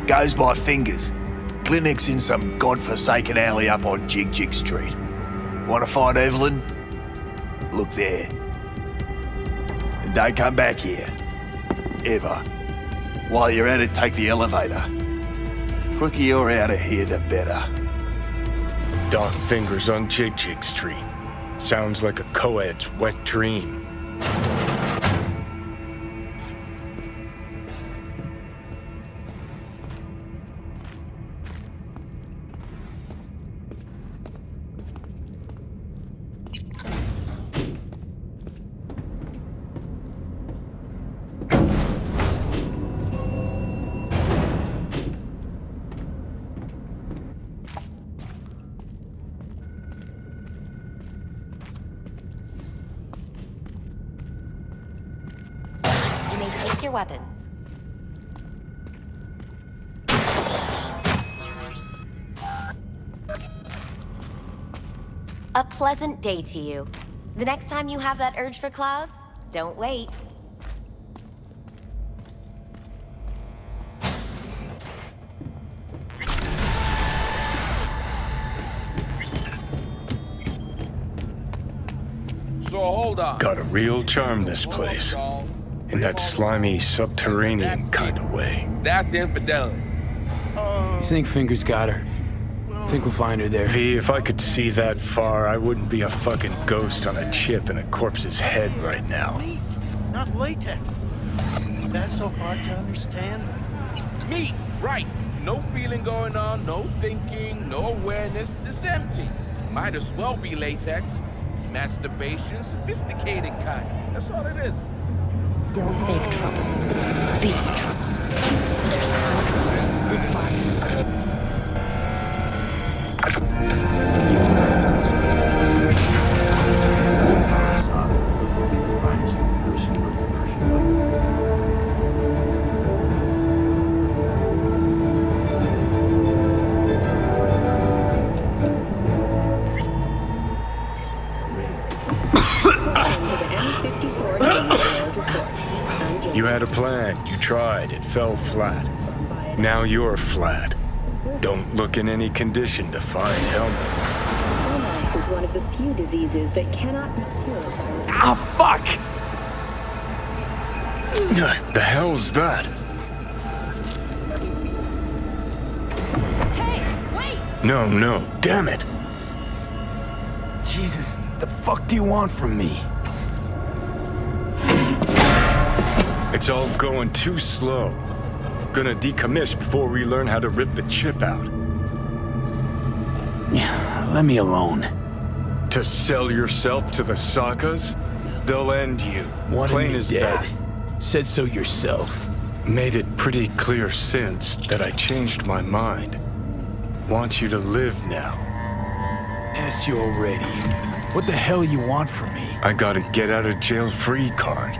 Goes by fingers. Clinic's in some godforsaken alley up on Jig Jig Street. Want to find Evelyn? Look there. And don't come back here. Ever. While you're at it, take the elevator. Quicker you're out of here, the better. Dark fingers on Jig Jig Street. Sounds like a co-ed's wet dream. Take your weapons. A pleasant day to you. The next time you have that urge for clouds, don't wait. So hold on. Got a real charm, this place. In that slimy, subterranean kind of way. That's infidelity. You think Fingers got her? Think we'll find her there? V, if I could see that far, I wouldn't be a fucking ghost on a chip in a corpse's head right now. Meat, not latex. That's so hard to understand. Meat, right. No feeling going on, no thinking, no awareness. It's empty. Might as well be latex. Masturbation, sophisticated kind. That's all it is. Don't make trouble. Be trouble. these funds. You had a plan, you tried, it fell flat. Now you're flat. Don't look in any condition to find help. MS is one of the few diseases that cannot be cured by... Ah, fuck! The hell's that? Hey, wait! No, damn it! Jesus, the fuck do you want from me? It's all going too slow. Gonna decommission before we learn how to rip the chip out. Let me alone. To sell yourself to the Sakas? They'll end you. Wanted Plain me as dead. that. Said so yourself. Made it pretty clear since that I changed my mind. Want you to live now. Asked you already. What the hell you want from me? I got a get out of jail free card.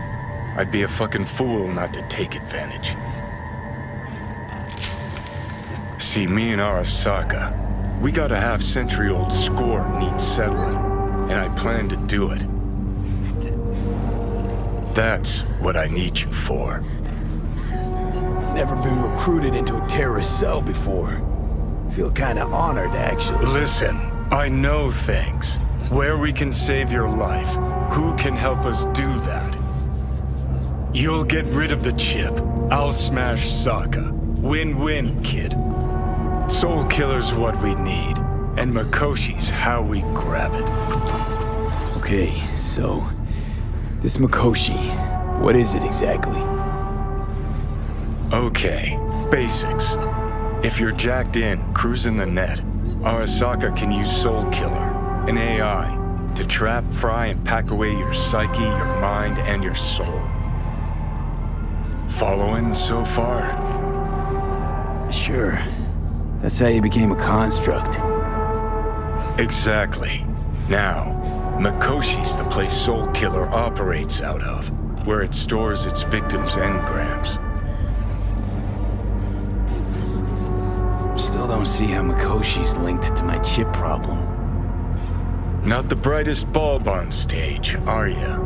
I'd be a fucking fool not to take advantage. See, me and Arasaka, we got a half-century-old score needs settling, and I plan to do it. That's what I need you for. Never been recruited into a terrorist cell before. Feel kinda honored, actually. Listen, I know things. Where we can save your life. Who can help us do that? You'll get rid of the chip. I'll smash Saka. Win-win, kid. Soul Killer's what we need, and Mikoshi's how we grab it. Okay, so... this Mikoshi, what is it exactly? Okay, basics. If you're jacked in, cruising the net, Arasaka can use Soul Killer, an AI, to trap, fry, and pack away your psyche, your mind, and your soul. Following so far? Sure. That's how you became a construct. Exactly. Now, Mikoshi's the place Soul Killer operates out of, where it stores its victims' engrams. Still don't see how Mikoshi's linked to my chip problem. Not the brightest bulb on stage, are you?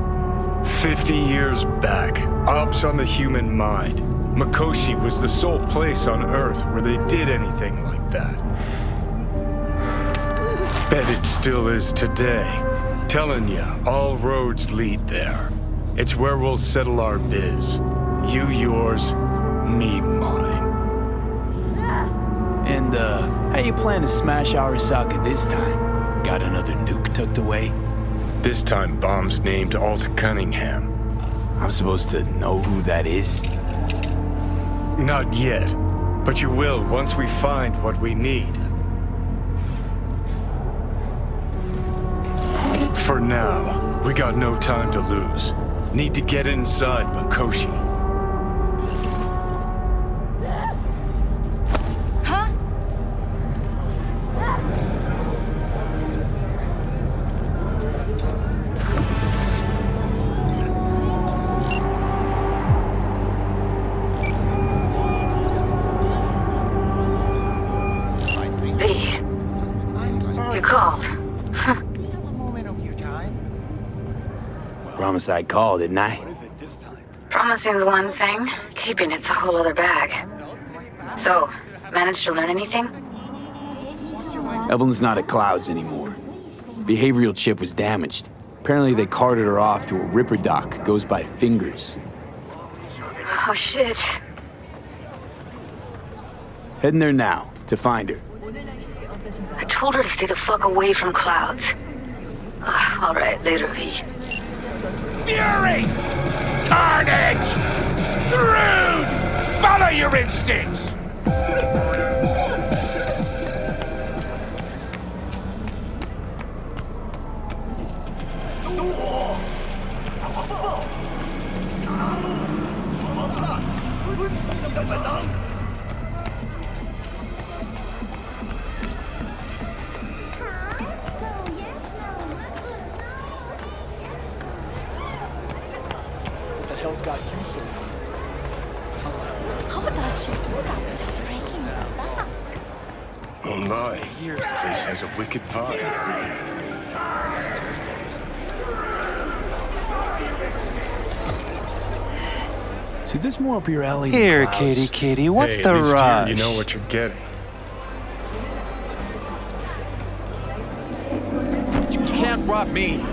50 years back, ops on the human mind. Mikoshi was the sole place on Earth where they did anything like that. Bet it still is today. Telling ya, all roads lead there. It's where we'll settle our biz. You yours, me mine. And, how you plan to smash Arasaka this time? Got another nuke tucked away? This time bomb's named Alt Cunningham. I'm supposed to know who that is? Not yet, but you will once we find what we need. For now, we got no time to lose. Need to get inside Mikoshi. Promise I'd call, didn't I? Promising's one thing, keeping it's a whole other bag. So, managed to learn anything? Evelyn's not at Clouds anymore. Behavioral chip was damaged. Apparently they carted her off to a Ripper dock, goes by Fingers. Oh shit. Heading there now, to find her. I told her to stay the fuck away from Clouds. Alright, later, V. Fury! Carnage! Rude! Follow your instincts! else got you so. How does she do that without breaking your back? Oh my, this place has a wicked vibe. See, this more up your alley. Here, kitty, what's Hey, the at least rush? You know what you're getting. You can't rob me.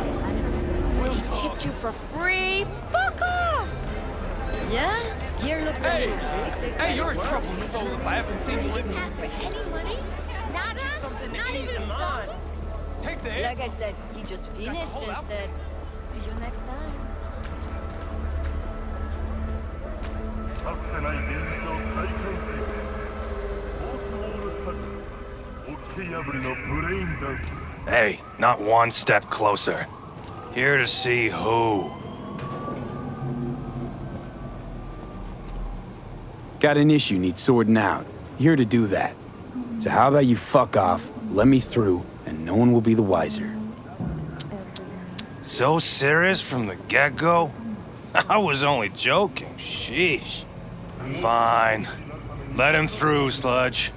He chipped you for free? Fuck off! Yeah? Gear looks Hey! basic. Hey, you're a troubled soul if I ever seen you. Didn't ask for any money? Nada? Not even installments? Take the Like I said, he just finished and said, see you next time. Hey, not one step closer. Here to see who. Got an issue needs sorting out. Here to do that. So how about you fuck off, let me through, and no one will be the wiser. So serious from the get-go? I was only joking, sheesh. Fine. Let him through, Sludge.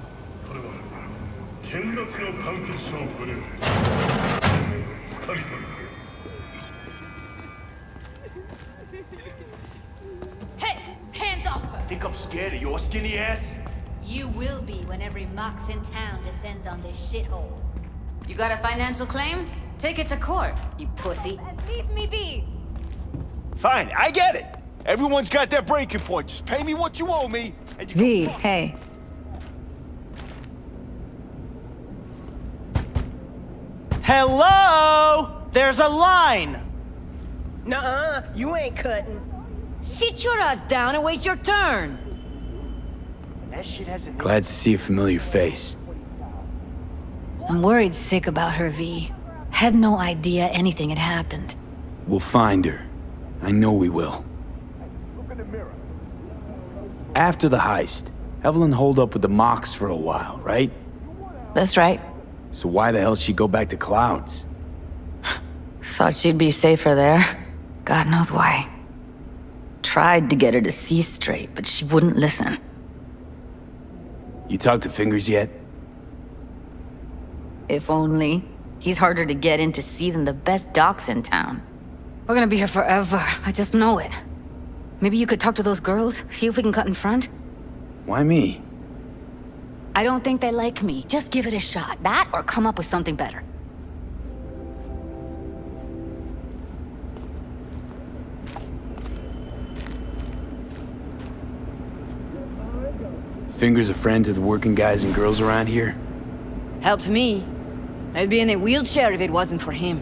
Hey, hands off her! Think I'm scared of your skinny ass? You will be when every mox in town descends on this shithole. You got a financial claim? Take it to court, you pussy. Leave me be! Fine, I get it. Everyone's got their breaking point. Just pay me what you owe me, and you V, hey. Hello? There's a line. Nuh-uh, you ain't cutting. Sit your ass down and wait your turn. That shit has a name. Glad to see a familiar face. I'm worried sick about her, V. Had no idea anything had happened. We'll find her. I know we will. After the heist, Evelyn holed up with the Mox for a while, right? That's right. So why the hell she go back to Clouds? Thought she'd be safer there. God knows why. Tried to get her to see straight, but she wouldn't listen. You talked to Fingers yet? If only. He's harder to get in to see than the best docs in town. We're gonna be here forever. I just know it. Maybe you could talk to those girls, see if we can cut in front? Why me? I don't think they like me. Just give it a shot. That or come up with something better. Fingers a friend to the working guys and girls around here? Helped me. I'd be in a wheelchair if it wasn't for him.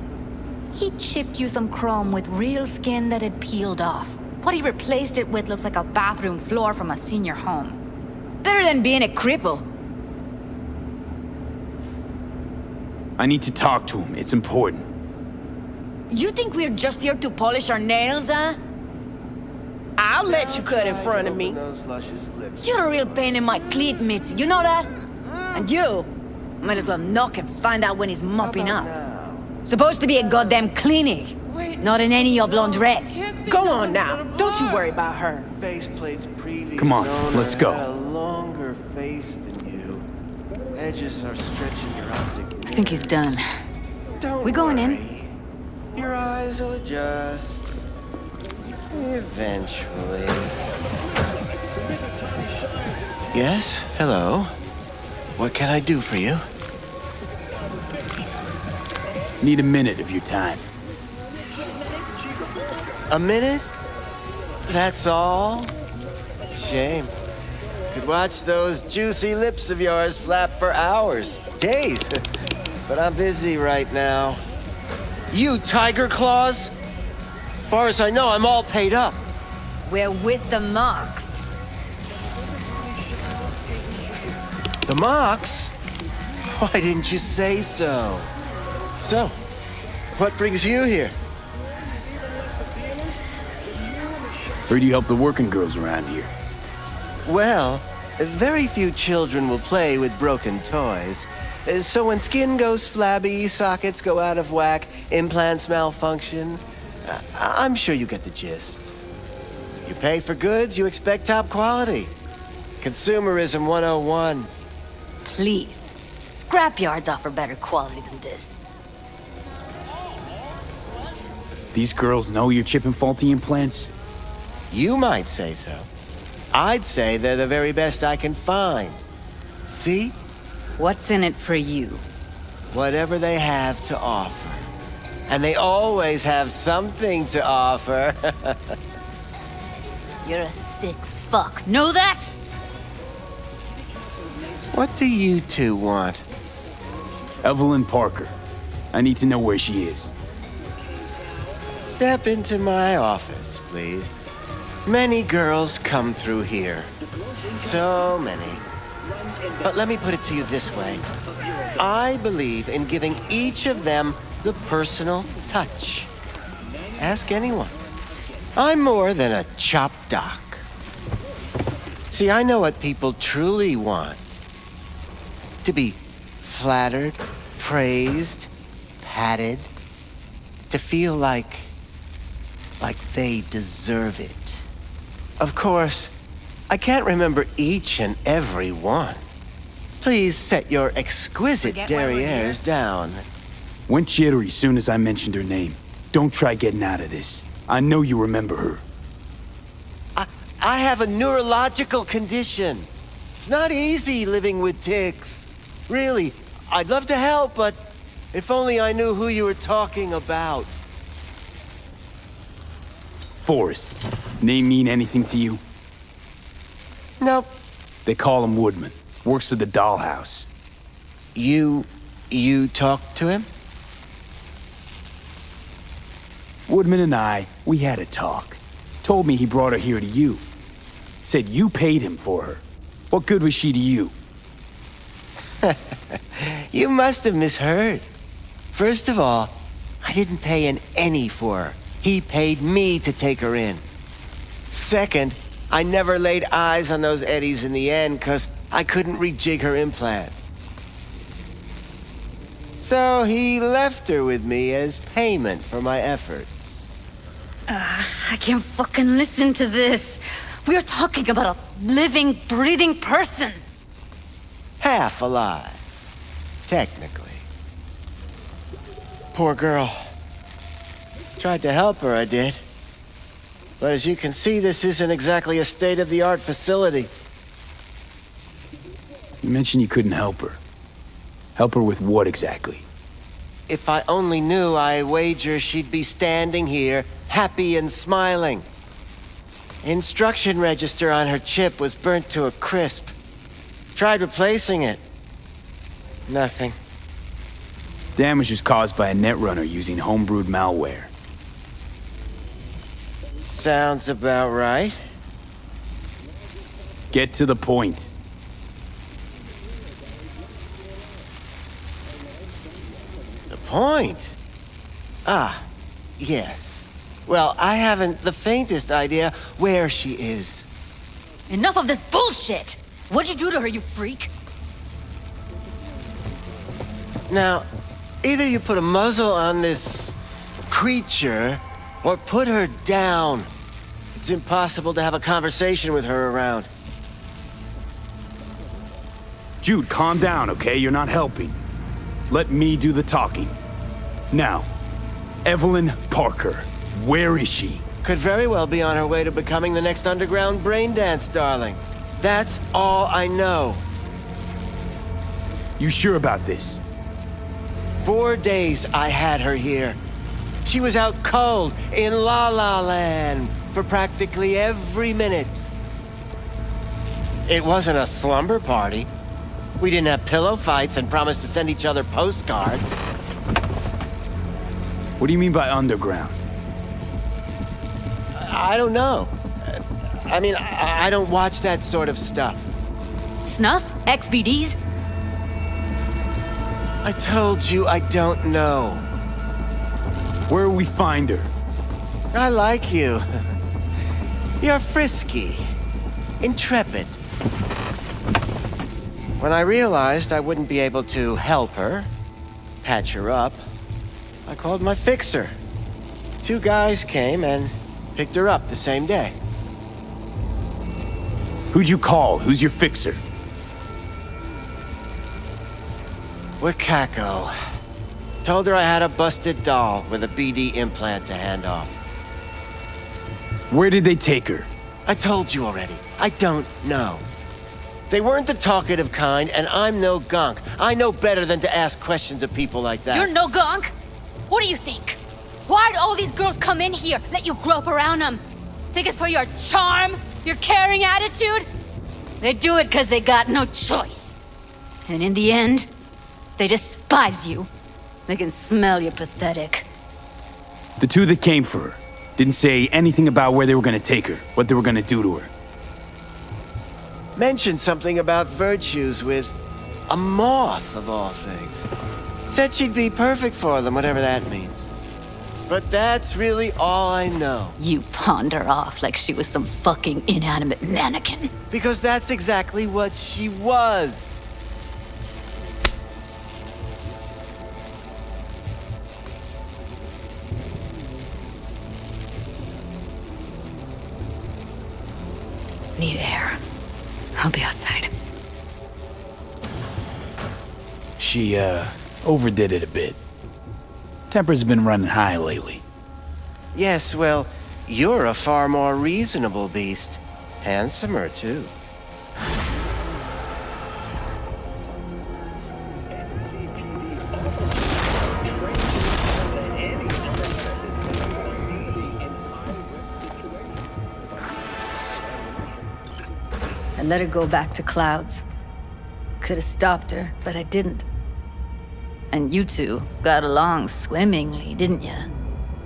He chipped you some chrome with real skin that had peeled off. What he replaced it with looks like a bathroom floor from a senior home. Better than being a cripple. I need to talk to him. It's important. You think we're just here to polish our nails, huh? I'll let you cut in front of me. You're a real pain in my cleat, Mitzi. You know that? And you might as well knock and find out when he's mopping up. Supposed to be a goddamn clinic, not an any of laundrette. Go on now. Don't you worry about her. Faceplate's previous Come on, owner let's go. had a longer face than you. Edges are stretching your optic. I think he's done. Don't We going in? worry. Your eyes will adjust. Eventually. Yes? Hello? What can I do for you? Need a minute of your time. A minute? That's all? Shame. Could watch those juicy lips of yours flap for hours, days. But I'm busy right now. You tiger claws? Far as I know, I'm all paid up. We're with the Mox. The Mox? Why didn't you say so? So, what brings you here? Heard you help the working girls around here. Well, very few children will play with broken toys. So when skin goes flabby, sockets go out of whack, implants malfunction, I'm sure you get the gist. You pay for goods, you expect top quality. Consumerism 101. Please. Scrapyards offer better quality than this. These girls know you're chipping faulty implants? You might say so. I'd say they're the very best I can find. See? What's in it for you? Whatever they have to offer. And they always have something to offer. You're a sick fuck. Know that? What do you two want? Evelyn Parker. I need to know where she is. Step into my office, please. Many girls come through here. So many. But let me put it to you this way. I believe in giving each of them the personal touch. Ask anyone. I'm more than a chop doc. See, I know what people truly want. To be flattered, praised, patted. To feel like they deserve it. Of course, I can't remember each and every one. Please set your exquisite derrieres down. Went jittery soon as I mentioned her name. Don't try getting out of this. I know you remember her. I have a neurological condition. It's not easy living with tics. Really, I'd love to help, but if only I knew who you were talking about. Forrest. Name mean anything to you? Nope. They call him Woodman. Works at the dollhouse. You talked to him? Woodman and we had a talk. Told me he brought her here to you. Said you paid him for her. What good was she to you? You must have misheard. First of all, I didn't pay an penny for her. He paid me to take her in. Second, I never laid eyes on those eddies in the end because I couldn't rejig her implant. So he left her with me as payment for my efforts. I can't fucking listen to this. We are talking about a living, breathing person. Half alive. Technically. Poor girl. Tried to help her, I did. But as you can see, this isn't exactly a state-of-the-art facility. You mentioned you couldn't help her. Help her with what exactly? If I only knew, I wager she'd be standing here, happy and smiling. Instruction register on her chip was burnt to a crisp. Tried replacing it. Nothing. Damage was caused by a netrunner using homebrewed malware. Sounds about right. Get to the point. The point? Ah, yes. Well, I haven't the faintest idea where she is. Enough of this bullshit! What'd you do to her, you freak? Now, either you put a muzzle on this creature, or put her down. It's impossible to have a conversation with her around. Jude, calm down, okay? You're not helping. Let me do the talking. Now, Evelyn Parker, where is she? Could very well be on her way to becoming the next underground braindance darling. That's all I know. You sure about this? 4 days I had her here. She was out cold in La La Land for practically every minute. It wasn't a slumber party. We didn't have pillow fights and promised to send each other postcards. What do you mean by underground? I don't know. I mean, I don't watch that sort of stuff. Snuff? XBDs? I told you I don't know. Where will we find her? I like you. You're frisky, intrepid. When I realized I wouldn't be able to help her, patch her up, I called my fixer. 2 guys came and picked her up the same day. Who'd you call? Who's your fixer? Wakako. Told her I had a busted doll with a BD implant to hand off. Where did they take her? I told you already. I don't know. They weren't the talkative kind, and I'm no gonk. I know better than to ask questions of people like that. You're no gonk? What do you think? Why'd all these girls come in here, let you grope around them? Think it's for your charm? Your caring attitude? They do it because they got no choice. And in the end, they despise you. They can smell you're pathetic. The two that came for her didn't say anything about where they were gonna take her, what they were gonna do to her. Mentioned something about virtues with a moth, of all things. Said she'd be perfect for them, whatever that means. But that's really all I know. You pawned her off like she was some fucking inanimate mannequin. Because that's exactly what she was. Need air. I'll be outside. She, overdid it a bit. Temper's been running high lately. Yes, well, you're a far more reasonable beast. Handsomer, too. I let her go back to Clouds. Could have stopped her, but I didn't. And you two got along swimmingly, didn't ya?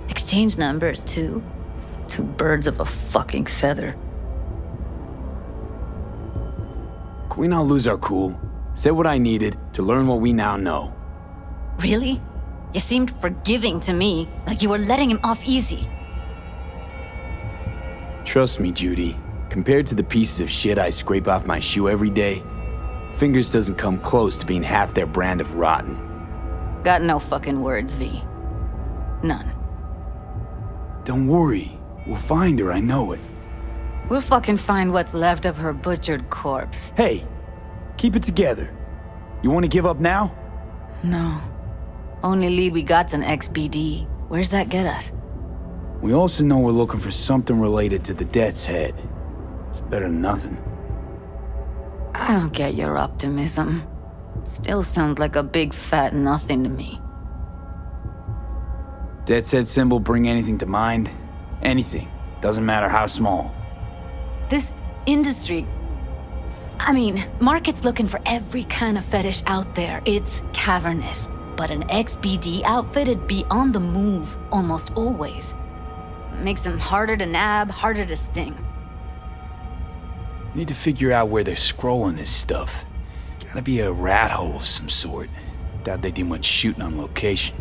Exchanged numbers, too. Two birds of a fucking feather. Can we not lose our cool? Said what I needed to learn what we now know. Really? You seemed forgiving to me, like you were letting him off easy. Trust me, Judy. Compared to the pieces of shit I scrape off my shoe every day, Fingers doesn't come close to being half their brand of rotten. Got no fucking words, V. None. Don't worry. We'll find her, I know it. We'll fucking find what's left of her butchered corpse. Hey, keep it together. You want to give up now? No. Only lead we got's an XBD. Where's that get us? We also know we're looking for something related to the Death's Head. It's better than nothing. I don't get your optimism. Still sounds like a big fat nothing to me. Death's Head symbol bring anything to mind? Anything. Doesn't matter how small. This industry... I mean, market's looking for every kind of fetish out there. It's cavernous. But an XBD outfit'd be on the move almost always. Makes them harder to nab, harder to sting. Need to figure out where they're scrolling this stuff. Gotta be a rat hole of some sort. Doubt they do much shooting on location.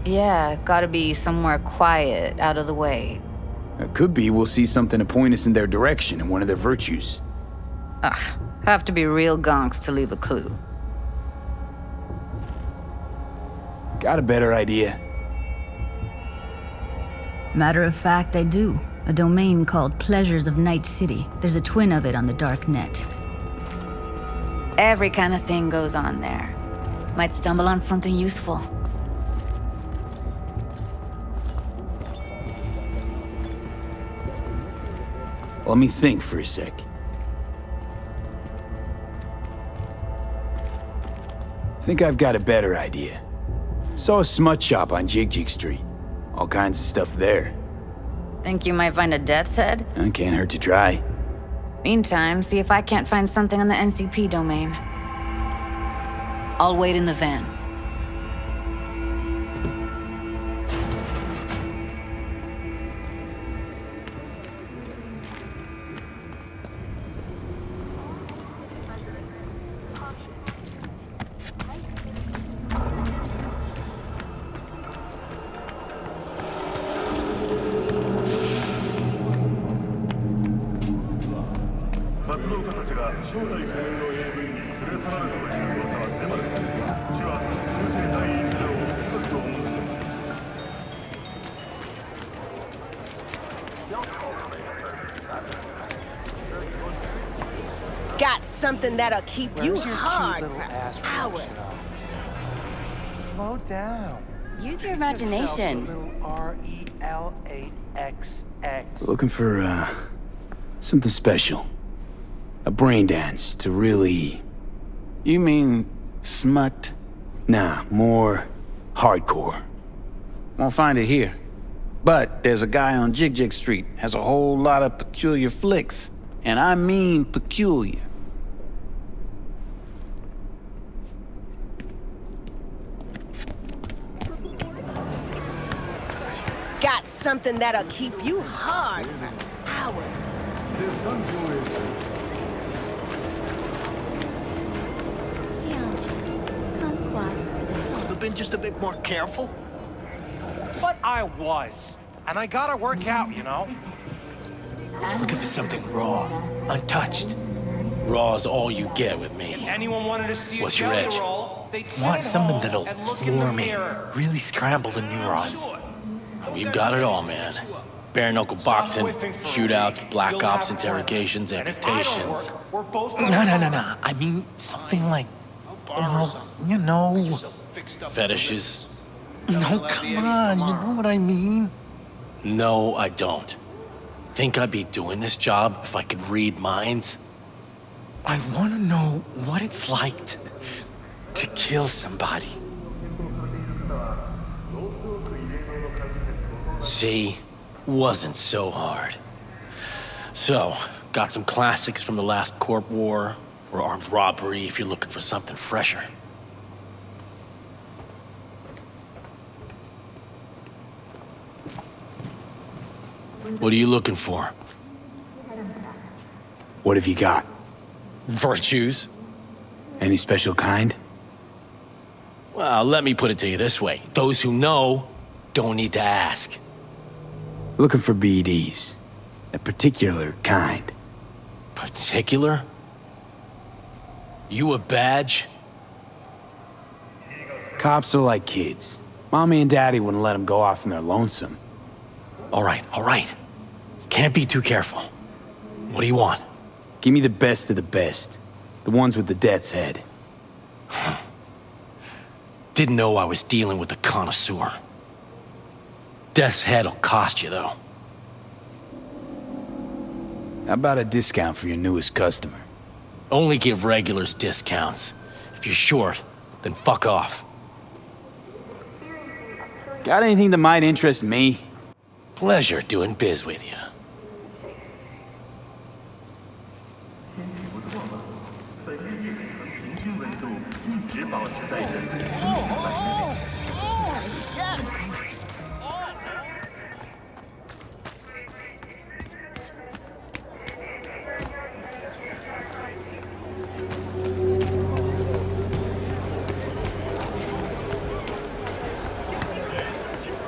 Yeah, gotta be somewhere quiet, out of the way. It could be we'll see something to point us in their direction in one of their virtues. Ugh, have to be real gonks to leave a clue. Got a better idea? Matter of fact, I do. A domain called Pleasures of Night City. There's a twin of it on the dark net. Every kind of thing goes on there. Might stumble on something useful. Let me think for a sec. Think I've got a better idea. Saw a smut shop on Jig Street. All kinds of stuff there. Think you might find a Death's Head? Can't hurt to try. Meantime, see if I can't find something on the NCP domain. I'll wait in the van. something that'll keep you hard for hours. Slow down. Use your imagination. RELAXX. Looking for, something special. A brain dance to really... You mean smut? Nah, more hardcore. Won't find it here. But there's a guy on Jig Jig Street, has a whole lot of peculiar flicks. And I mean peculiar. Got something that'll keep you hard for hours. Could have been just a bit more careful. But I was. And I gotta work out, you know? Looking for something raw, untouched. Raw's all you get with me. If anyone wanted to see What's a your jelly edge? roll, they'd Want sit something home that'll and look in the floor me, mirror. really scramble the neurons. We've got it all, man. Bare knuckle boxing, shootouts, black ops, interrogations, amputations. No. I mean something like, well, you know, fetishes. No, come on, you know what I mean? No, I don't. Think I'd be doing this job if I could read minds? I want to know what it's like to kill somebody. See? Wasn't so hard. So, got some classics from the last Corp War, or armed robbery if you're looking for something fresher. What are you looking for? What have you got? Virtues? Any special kind? Well, let me put it to you this way. Those who know don't need to ask. Looking for BDs. A particular kind. Particular? You a badge? Cops are like kids. Mommy and Daddy wouldn't let them go off in their lonesome. All right. Can't be too careful. What do you want? Give me the best of the best. The ones with the death's head. Didn't know I was dealing with a connoisseur. Death's head'll cost you, though. How about a discount for your newest customer? Only give regulars discounts. If you're short, then fuck off. Got anything that might interest me? Pleasure doing biz with you.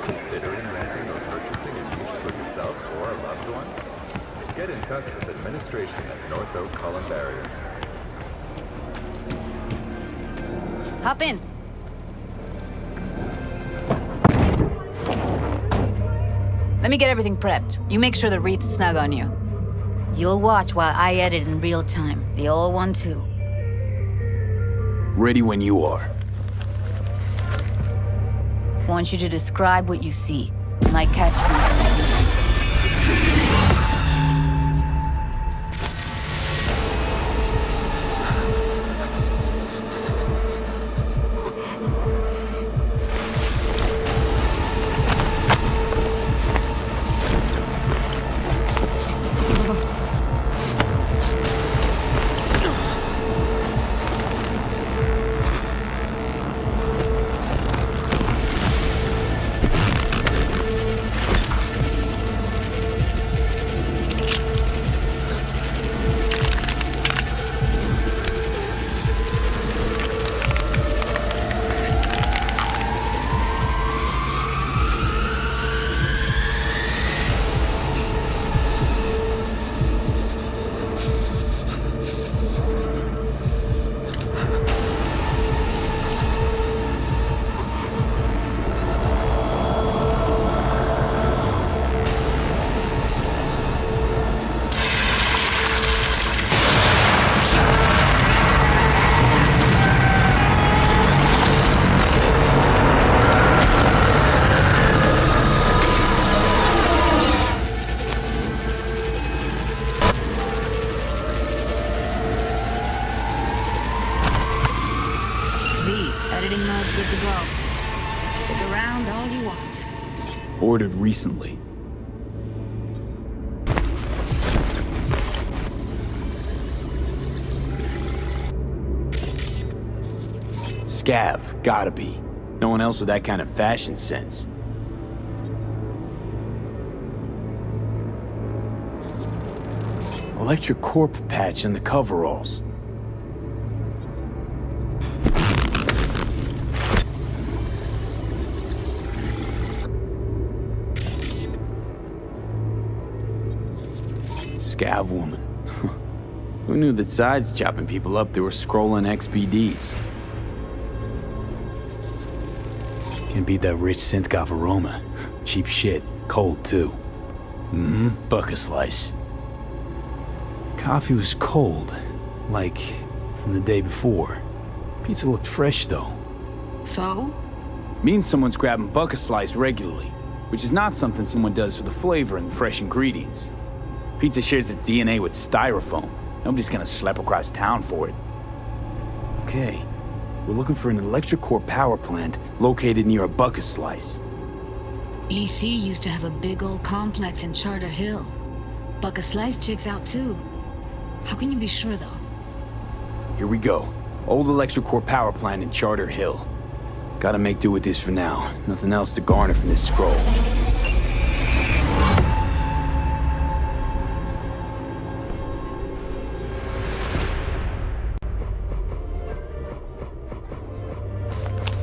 Considering renting or purchasing a niche for yourself or a loved one? Get in touch with administration at North Oak Columbarium. Hop in. Let me get everything prepped. You make sure the wreath's snug on you. You'll watch while I edit in real time. The old one, too. Ready when you are. Want you to describe what you see. You might catch something. around all you want. Ordered recently. Scav, gotta be. No one else with that kind of fashion sense. Electric corp patch in the coveralls. Scav woman. Who knew that sides chopping people up, they were scrolling XPDs? Can't beat that rich synth-goth aroma. Cheap shit. Cold, too. Buck a slice. Coffee was cold. Like, from the day before. Pizza looked fresh, though. So? Means someone's grabbing buck a slice regularly. Which is not something someone does for the flavor and fresh ingredients. Pizza shares its DNA with styrofoam. Nobody's gonna schlep across town for it. Okay. We're looking for an electric core power plant located near a bucket slice. EC used to have a big old complex in Charter Hill. Bucket Slice checks out too. How can you be sure though? Here we go. Old electric core power plant in Charter Hill. Gotta make do with this for now. Nothing else to garner from this scroll.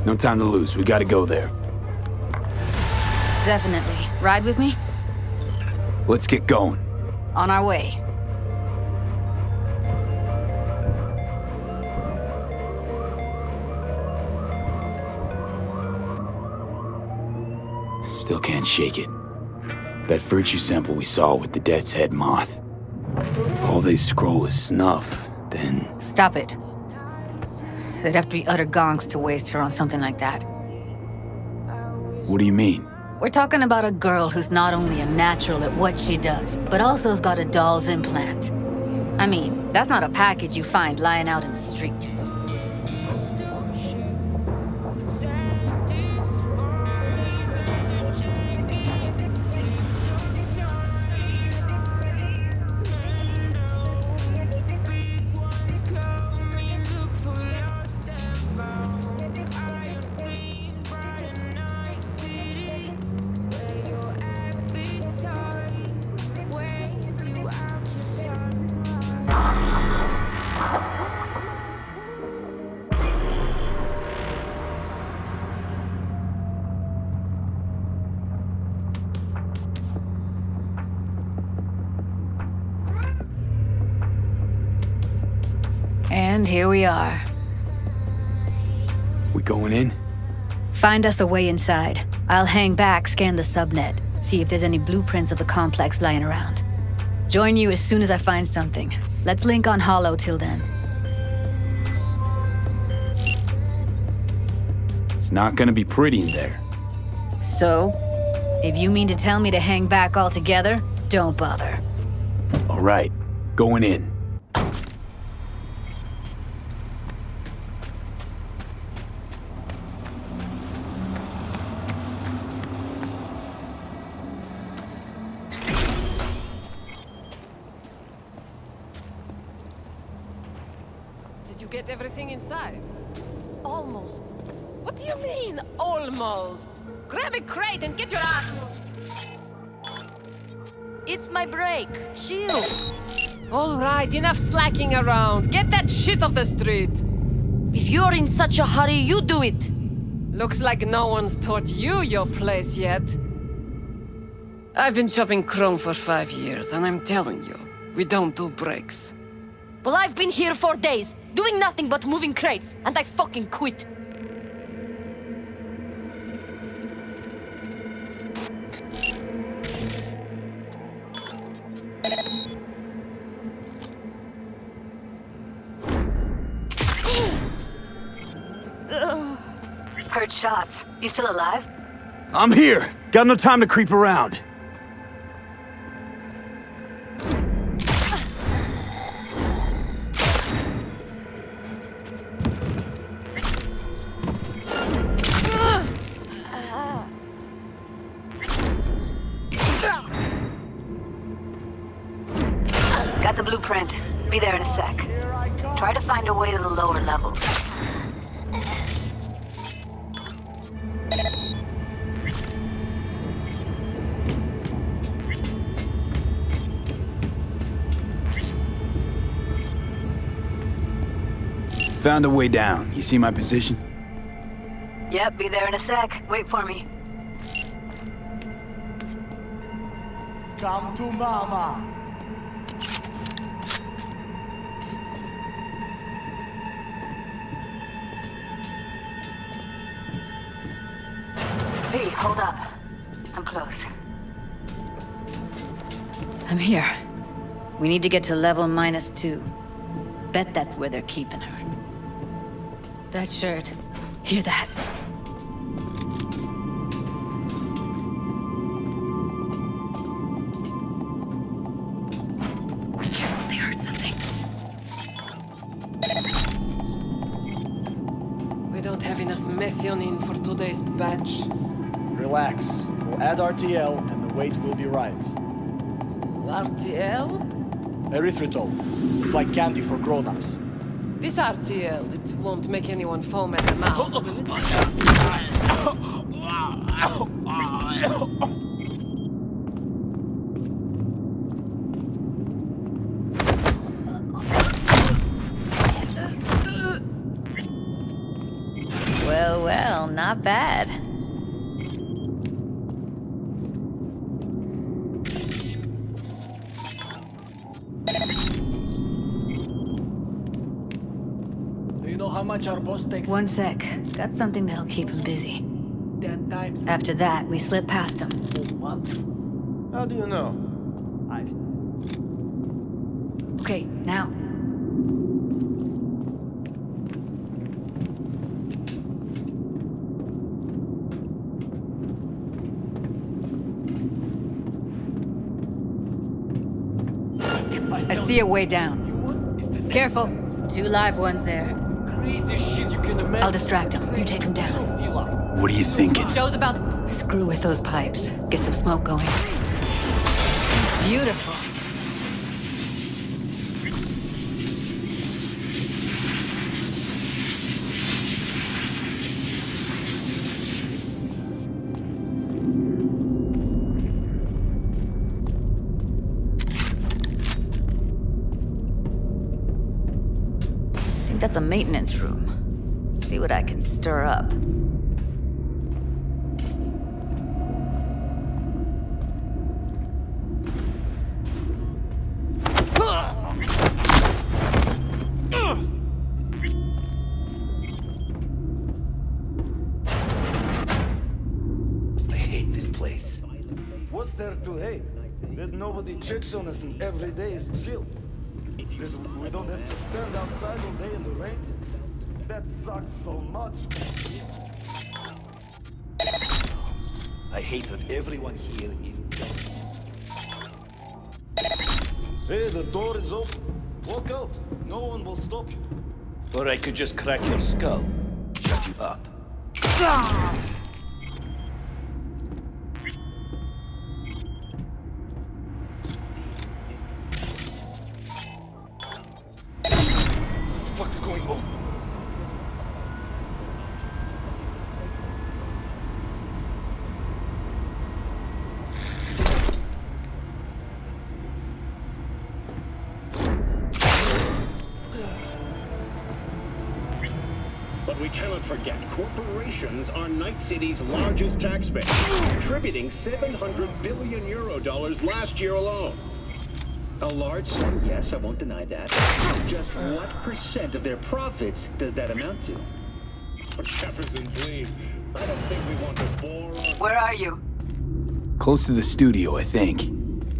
No time to lose. We gotta go there. Definitely. Ride with me? Let's get going. On our way. Still can't shake it. That virtue sample we saw with the Death's Head moth. If all they scroll is snuff, then... Stop it. They'd have to be utter gonks to waste her on something like that. What do you mean? We're talking about a girl who's not only a natural at what she does, but also has got a doll's implant. I mean, that's not a package you find lying out in the street. And here we are. We going in? Find us a way inside. I'll hang back, scan the subnet, see if there's any blueprints of the complex lying around. Join you as soon as I find something. Let's link on Hollow till then. It's not gonna be pretty in there. So? If you mean to tell me to hang back altogether, don't bother. All right, going in. Did you get everything inside? Almost. What do you mean, almost? Grab a crate and get your ass... It's my break. Chill. All right, enough slacking around. Get that shit off the street. If you're in such a hurry, you do it. Looks like no one's taught you your place yet. I've been shopping Chrome for 5 years, and I'm telling you, we don't do breaks. Well, I've been here for days, doing nothing but moving crates, and I fucking quit. Heard shots. You still alive? I'm here! Got no time to creep around. Got the blueprint. Be there in a sec. Try to find a way to the lower levels. Found a way down. You see my position? Yep, be there in a sec. Wait for me. Come to mama. V, hold up. I'm close. I'm here. We need to get to level -2. Bet that's where they're keeping her. That shirt. Hear that? Careful, they heard something. We don't have enough methionine for today's batch. Relax. We'll add RTL and the weight will be right. RTL? Erythritol. It's like candy for grown-ups. This RTL, it won't make anyone foam at the mouth, will it? Well, well, not bad. How much our boss takes? One sec. Got something that'll keep him busy. 10 times. After that, we slip past him. How do you know? Okay, now. I see a way down. Careful. 2 live ones there. I'll distract him. You take him down. What are you thinking? Show's about... Screw with those pipes. Get some smoke going. Beautiful. That's a maintenance room. See what I can stir up. I hate this place. What's there to hate? That nobody checks on us and every day is chill. We don't have to stand outside all day in the rain. That sucks so much. I hate that everyone here is dumb. Hey, the door is open. Walk out. No one will stop you. Or I could just crack your skull. Shut you up. What's going on? But we cannot forget, corporations are Night City's largest tax base, contributing €700 billion last year alone. A large sum, yes, I won't deny that. Just what % of their profits does that amount to? Jefferson, please. I don't think we want to bore. Where are you? Close to the studio, I think.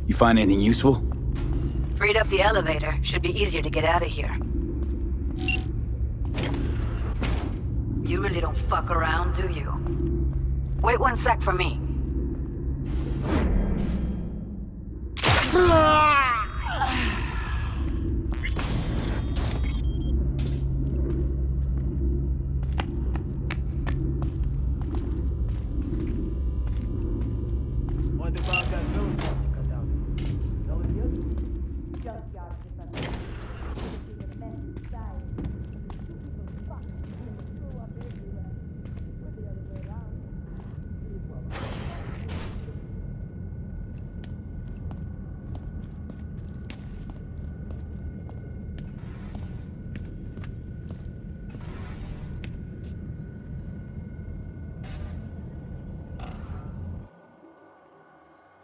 You find anything useful? Freed up the elevator. Should be easier to get out of here. You really don't fuck around, do you? Wait 1 sec for me. What the fuck are you doing?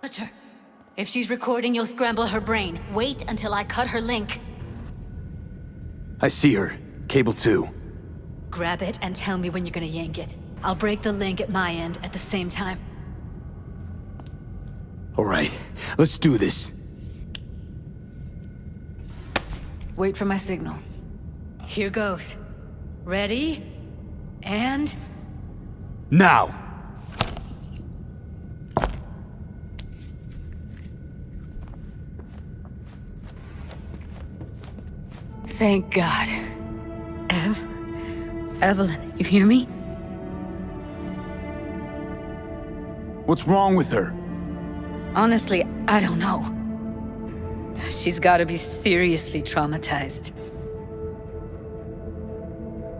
Touch her. If she's recording, you'll scramble her brain. Wait until I cut her link. I see her. Cable 2. Grab it and tell me when you're gonna yank it. I'll break the link at my end at the same time. Alright, let's do this. Wait for my signal. Here goes. Ready? And... Now! Thank God. Evelyn, you hear me? What's wrong with her? Honestly, I don't know. She's gotta be seriously traumatized.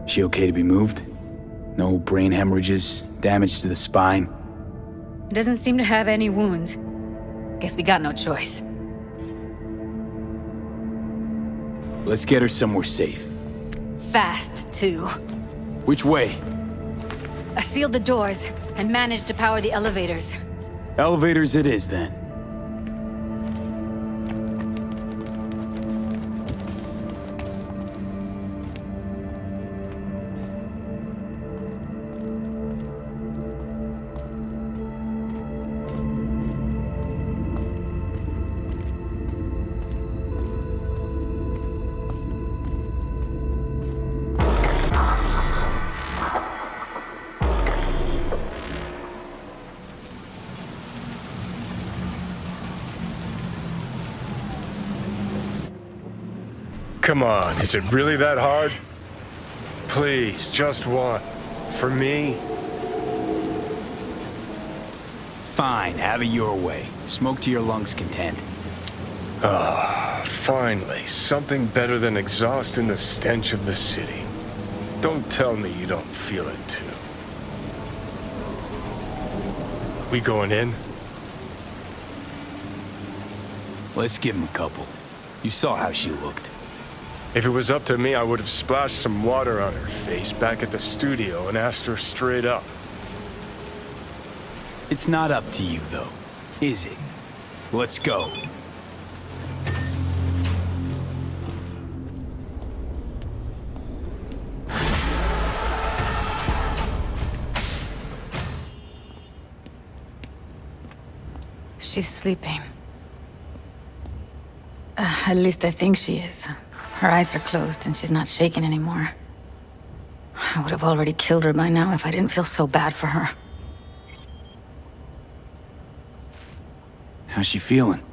She okay to be moved? No brain hemorrhages, damage to the spine? Doesn't seem to have any wounds. Guess we got no choice. Let's get her somewhere safe. Fast, too. Which way? I sealed the doors and managed to power the elevators. Elevators it is, then. Come on, is it really that hard? Please, just one. For me? Fine, have it your way. Smoke to your lungs' content. Ah, finally, something better than exhaust in the stench of the city. Don't tell me you don't feel it too. We going in? Let's give him a couple. You saw how she looked. If it was up to me, I would have splashed some water on her face back at the studio and asked her straight up. It's not up to you, though, is it? Let's go. She's sleeping. At least I think she is. Her eyes are closed and she's not shaking anymore. I would have already killed her by now if I didn't feel so bad for her. How's she feeling?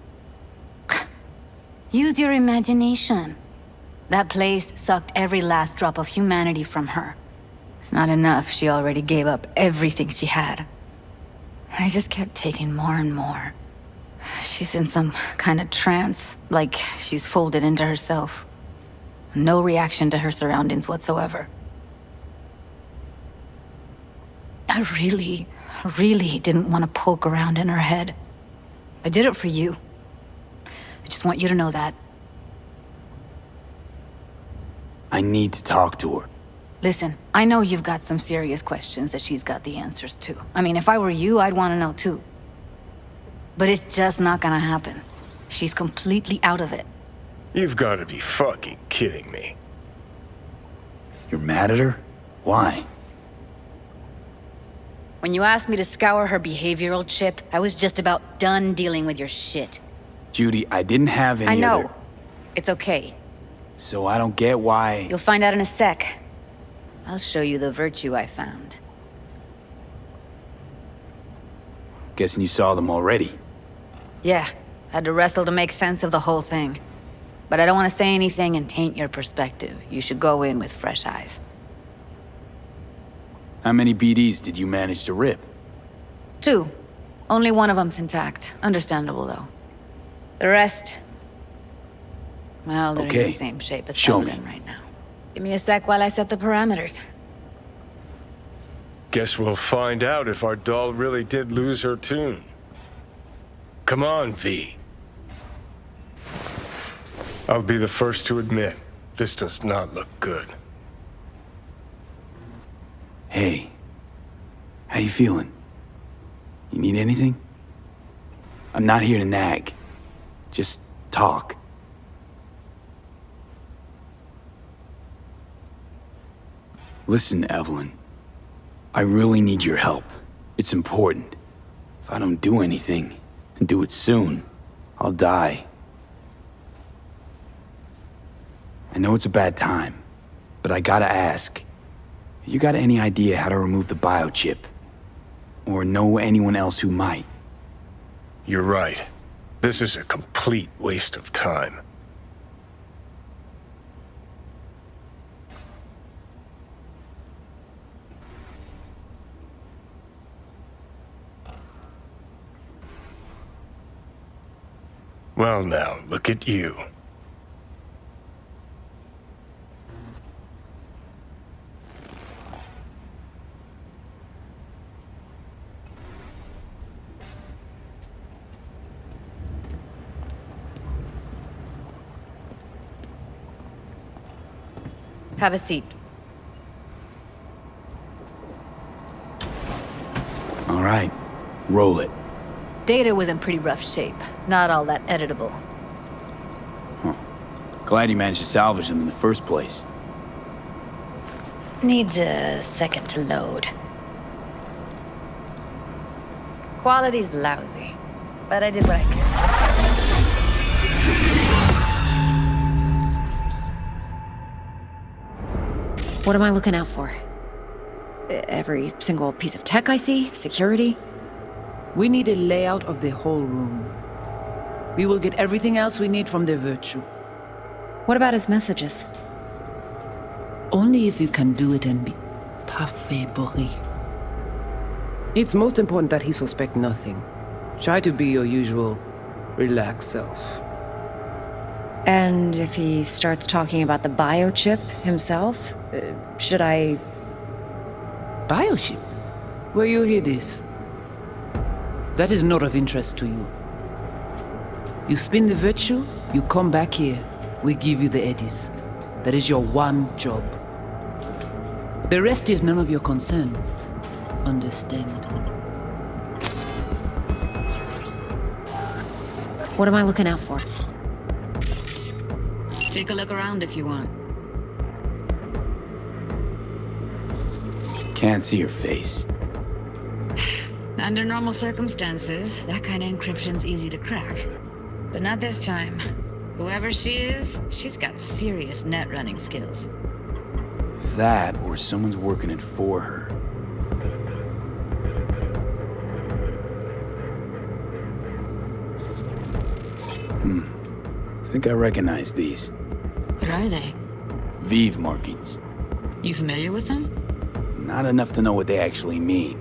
Use your imagination. That place sucked every last drop of humanity from her. It's not enough, she already gave up everything she had. I just kept taking more and more. She's in some kind of trance, like she's folded into herself. No reaction to her surroundings whatsoever. I really didn't want to poke around in her head. I did it for you. I just want you to know that. I need to talk to her. Listen, I know you've got some serious questions that she's got the answers to. I mean, if I were you, I'd want to know too. But it's just not gonna happen. She's completely out of it. You've got to be fucking kidding me. You're mad at her? Why? When you asked me to scour her behavioral chip, I was just about done dealing with your shit. Judy, I didn't have any I know. other... It's okay. So I don't get why... You'll find out in a sec. I'll show you the virtue I found. Guessing you saw them already. Yeah, had to wrestle to make sense of the whole thing. But I don't want to say anything and taint your perspective. You should go in with fresh eyes. How many BDs did you manage to rip? 2. Only one of them's intact. Understandable, though. The rest... Well, they're in the same shape as Evelyn right now. Give me a sec while I set the parameters. Guess we'll find out if our doll really did lose her tune. Come on, V. I'll be the first to admit, this does not look good. Hey. How you feeling? You need anything? I'm not here to nag. Just talk. Listen, Evelyn. I really need your help. It's important. If I don't do anything, and do it soon, I'll die. I know it's a bad time, but I gotta ask. You got any idea how to remove the biochip? Or know anyone else who might? You're right. This is a complete waste of time. Well now, look at you. Have a seat. All right, roll it. Data was in pretty rough shape. Not all that editable. Huh. Glad you managed to salvage them in the first place. Needs a second to load. Quality's lousy, but I did what I could. What am I looking out for? Every single piece of tech I see? Security? We need a layout of the whole room. We will get everything else we need from the Virtue. What about his messages? Only if you can do it and be parfait bourré. It's most important that he suspect nothing. Try to be your usual, relaxed self. And if he starts talking about the biochip himself, should I... Biochip? Where you hear this? That is not of interest to you. You spin the Virtue, you come back here, we give you the eddies. That is your one job. The rest is none of your concern. Understand? What am I looking out for? Take a look around if you want. Can't see your face. Under normal circumstances, that kind of encryption's easy to crack. But not this time. Whoever she is, she's got serious net running skills. That, or someone's working it for her. I think I recognize these. What are they? Vive markings. You familiar with them? Not enough to know what they actually mean.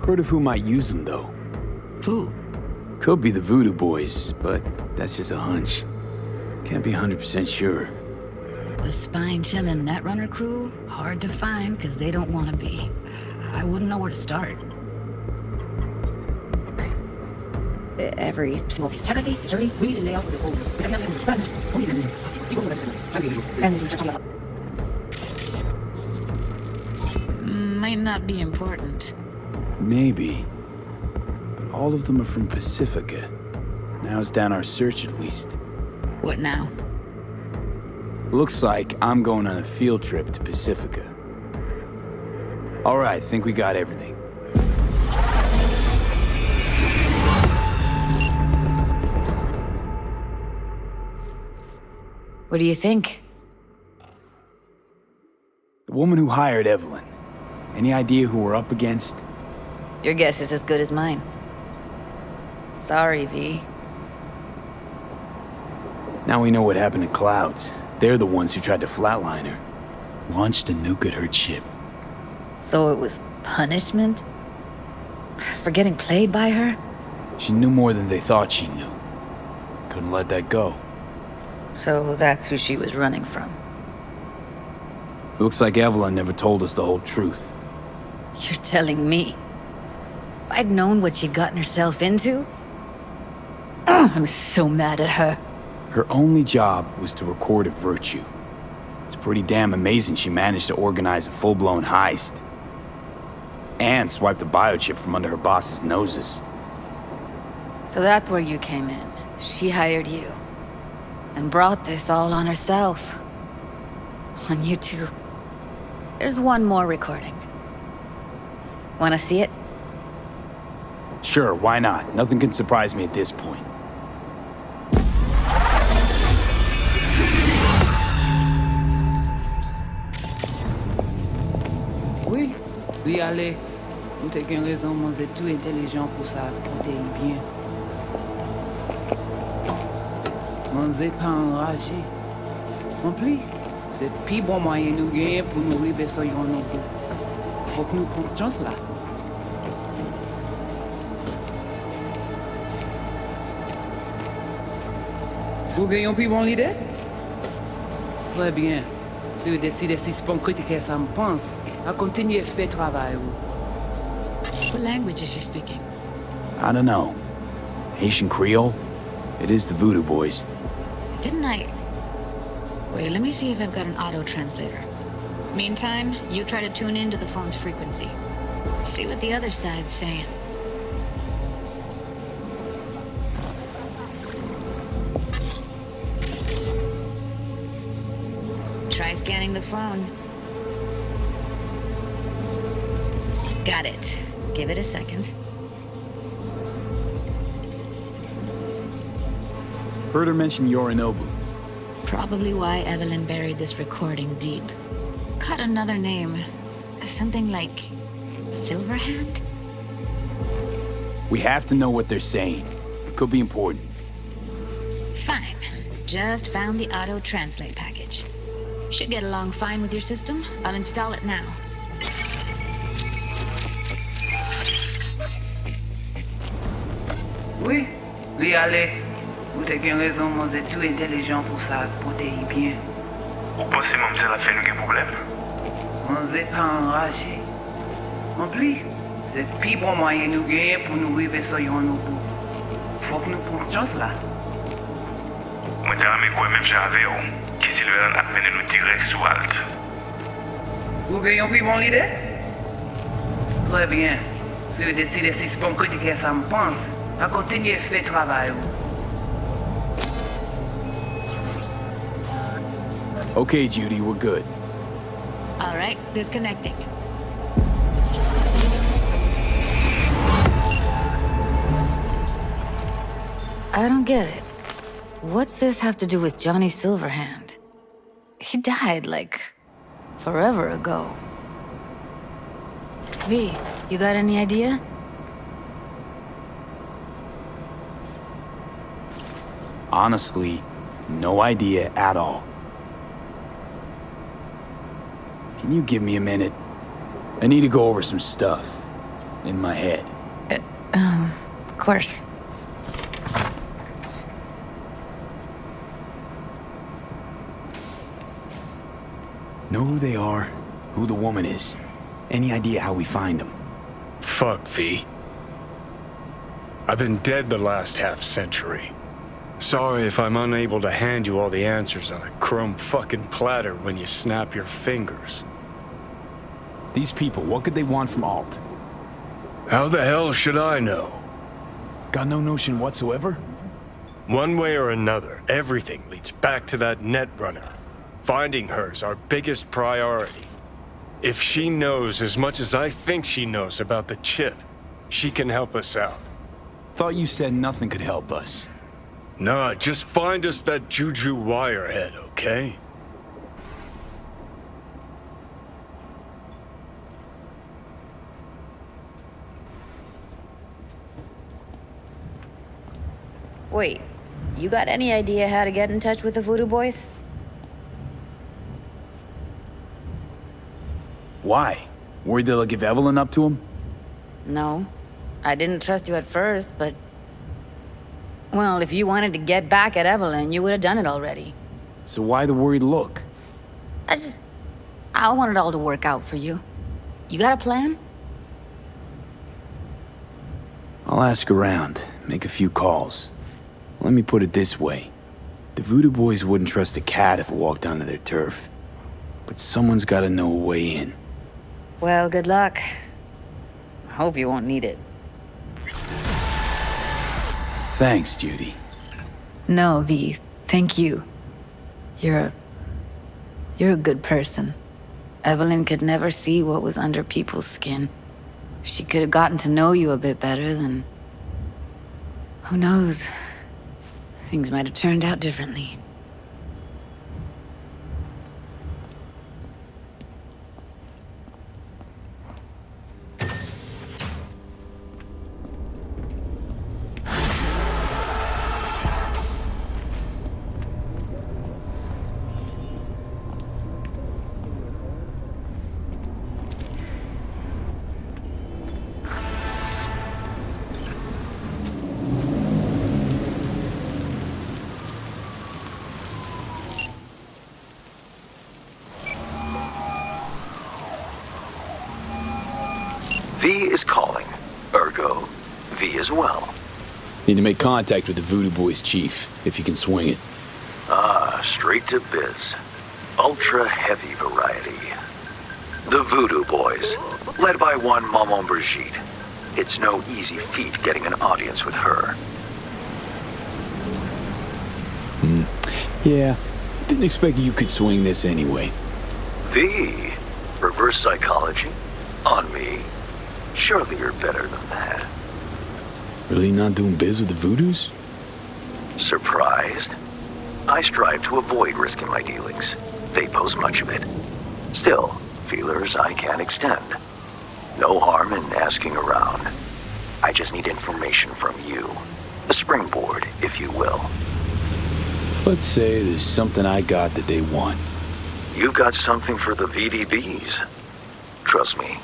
Heard of who might use them, though. Who? Could be the Voodoo Boys, but that's just a hunch. Can't be 100% sure. The spine-chilling Netrunner crew? Hard to find, because they don't want to be. I wouldn't know where to start. Every single piece of tech I see, security? We need a layout for the whole room. And search on the... Might not be important. Maybe. But all of them are from Pacifica. Now's down our search at least. What now? Looks like I'm going on a field trip to Pacifica. All right, think we got everything. What do you think? The woman who hired Evelyn. Any idea who we're up against? Your guess is as good as mine. Sorry, V. Now we know what happened to Clouds. They're the ones who tried to flatline her. Launched a nuke at her ship. So it was punishment? For getting played by her? She knew more than they thought she knew. Couldn't let that go. So that's who she was running from. Looks like Evelyn never told us the whole truth. You're telling me? If I'd known what she'd gotten herself into? I'm so mad at her. Her only job was to record a Virtue. It's pretty damn amazing she managed to organize a full-blown heist. And swipe the biochip from under her boss's noses. So that's where you came in. She hired you. And brought this all on herself. On you too. There's one more recording. Wanna see it? Sure, why not? Nothing can surprise me at this point. Oui, oui, allez. Vous avez une raison, moi, c'est tout intelligent pour ça, porter bien. Moi, c'est pas enragé. En plus, c'est le plus bon moyen nous gagner pour nous arriver sur nos bouts. Faut que nous prenions chance là. Vous gagnez un plus bon idée? Très bien. Si vous décidez si c'est bon critiquer ça me pense, à continuer à faire travail. What language is she speaking? I don't know. Haitian Creole? It is the Voodoo Boys. Didn't I... Wait, let me see if I've got an auto-translator. Meantime, you try to tune into the phone's frequency. See what the other side's saying. Try scanning the phone. Got it. Give it a second. Heard her mention Yorinobu. Probably why Evelyn buried this recording deep. Caught another name. Something like... Silverhand? We have to know what they're saying. It could be important. Fine. Just found the auto-translate package. Should get along fine with your system. I'll install it now. Oui, oui, allez. Vous avez une raison, moi, c'est tout intelligent pour ça, porter bien. Vous pensez, mademoiselle, a fait un problème? Moi, c'est pas enragé. En plus, c'est le plus bon moyen nous gagner pour nous arriver sur nos bouts. Faut que nous prenions chance là. Moi, t'as aimé quoi, même j'avais, qui Silverhand a peine nous tirer sous halte. Vous gagnez un plus bon idée? Très bien. Si vous décidez si c'est bon critiquer ça me pense, à continuer à faire travail. Okay, Judy, we're good. All right, disconnecting. I don't get it. What's this have to do with Johnny Silverhand? He died, like, forever ago. V, you got any idea? Honestly, no idea at all. Can you give me a minute? I need to go over some stuff in my head. Of course. Know who they are, who the woman is. Any idea how we find them? Fuck, V. I've been dead the last half-century. Sorry if I'm unable to hand you all the answers on a chrome fucking platter when you snap your fingers. These people, what could they want from Alt? How the hell should I know? Got no notion whatsoever? One way or another, everything leads back to that netrunner. Finding her's our biggest priority. If she knows as much as I think she knows about the chip, she can help us out. Thought you said nothing could help us. Nah, just find us that Juju wirehead, okay? Wait, you got any idea how to get in touch with the Voodoo Boys? Why? Worried they'll give Evelyn up to him? No. I didn't trust you at first, but... Well, if you wanted to get back at Evelyn, you would have done it already. So why the worried look? I want it all to work out for you. You got a plan? I'll ask around, make a few calls. Let me put it this way. The Voodoo Boys wouldn't trust a cat if it walked onto their turf. But someone's gotta know a way in. Well, good luck. I hope you won't need it. Thanks, Judy. No, V. Thank you. You're a good person. Evelyn could never see what was under people's skin. If she could have gotten to know you a bit better, then... who knows? Things might have turned out differently. V is calling. Ergo, V as well. Need to make contact with the Voodoo Boys chief, if you can swing it. Ah, straight to biz. Ultra heavy variety. The Voodoo Boys, led by one Maman Brigitte. It's no easy feat getting an audience with her. Yeah, didn't expect you could swing this anyway. V, reverse psychology, on me. Surely you're better than that. Really not doing biz with the Voodoos? Surprised? I strive to avoid risking my dealings. They pose much of it. Still, feelers I can extend. No harm in asking around. I just need information from you. A springboard, if you will. Let's say there's something I got that they want. You've got something for the VDBs. Trust me,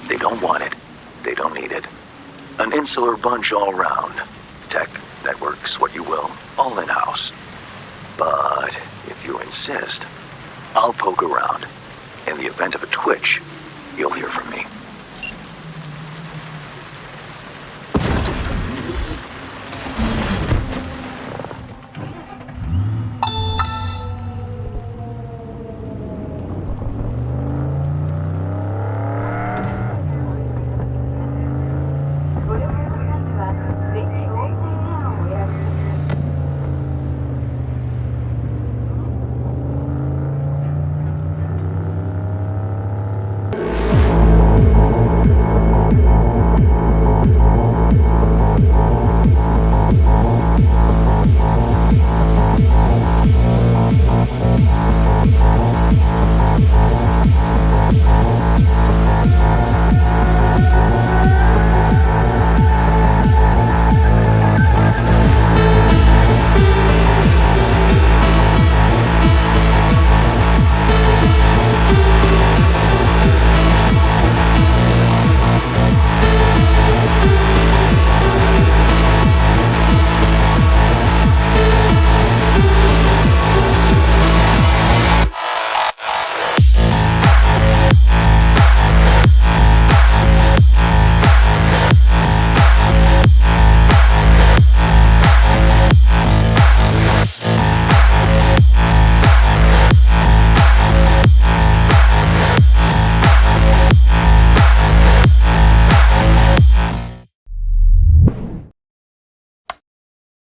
they don't want it. They don't need it. An insular bunch all round. Tech, networks, what you will, all in-house. But if you insist, I'll poke around. In the event of a twitch, you'll hear from me.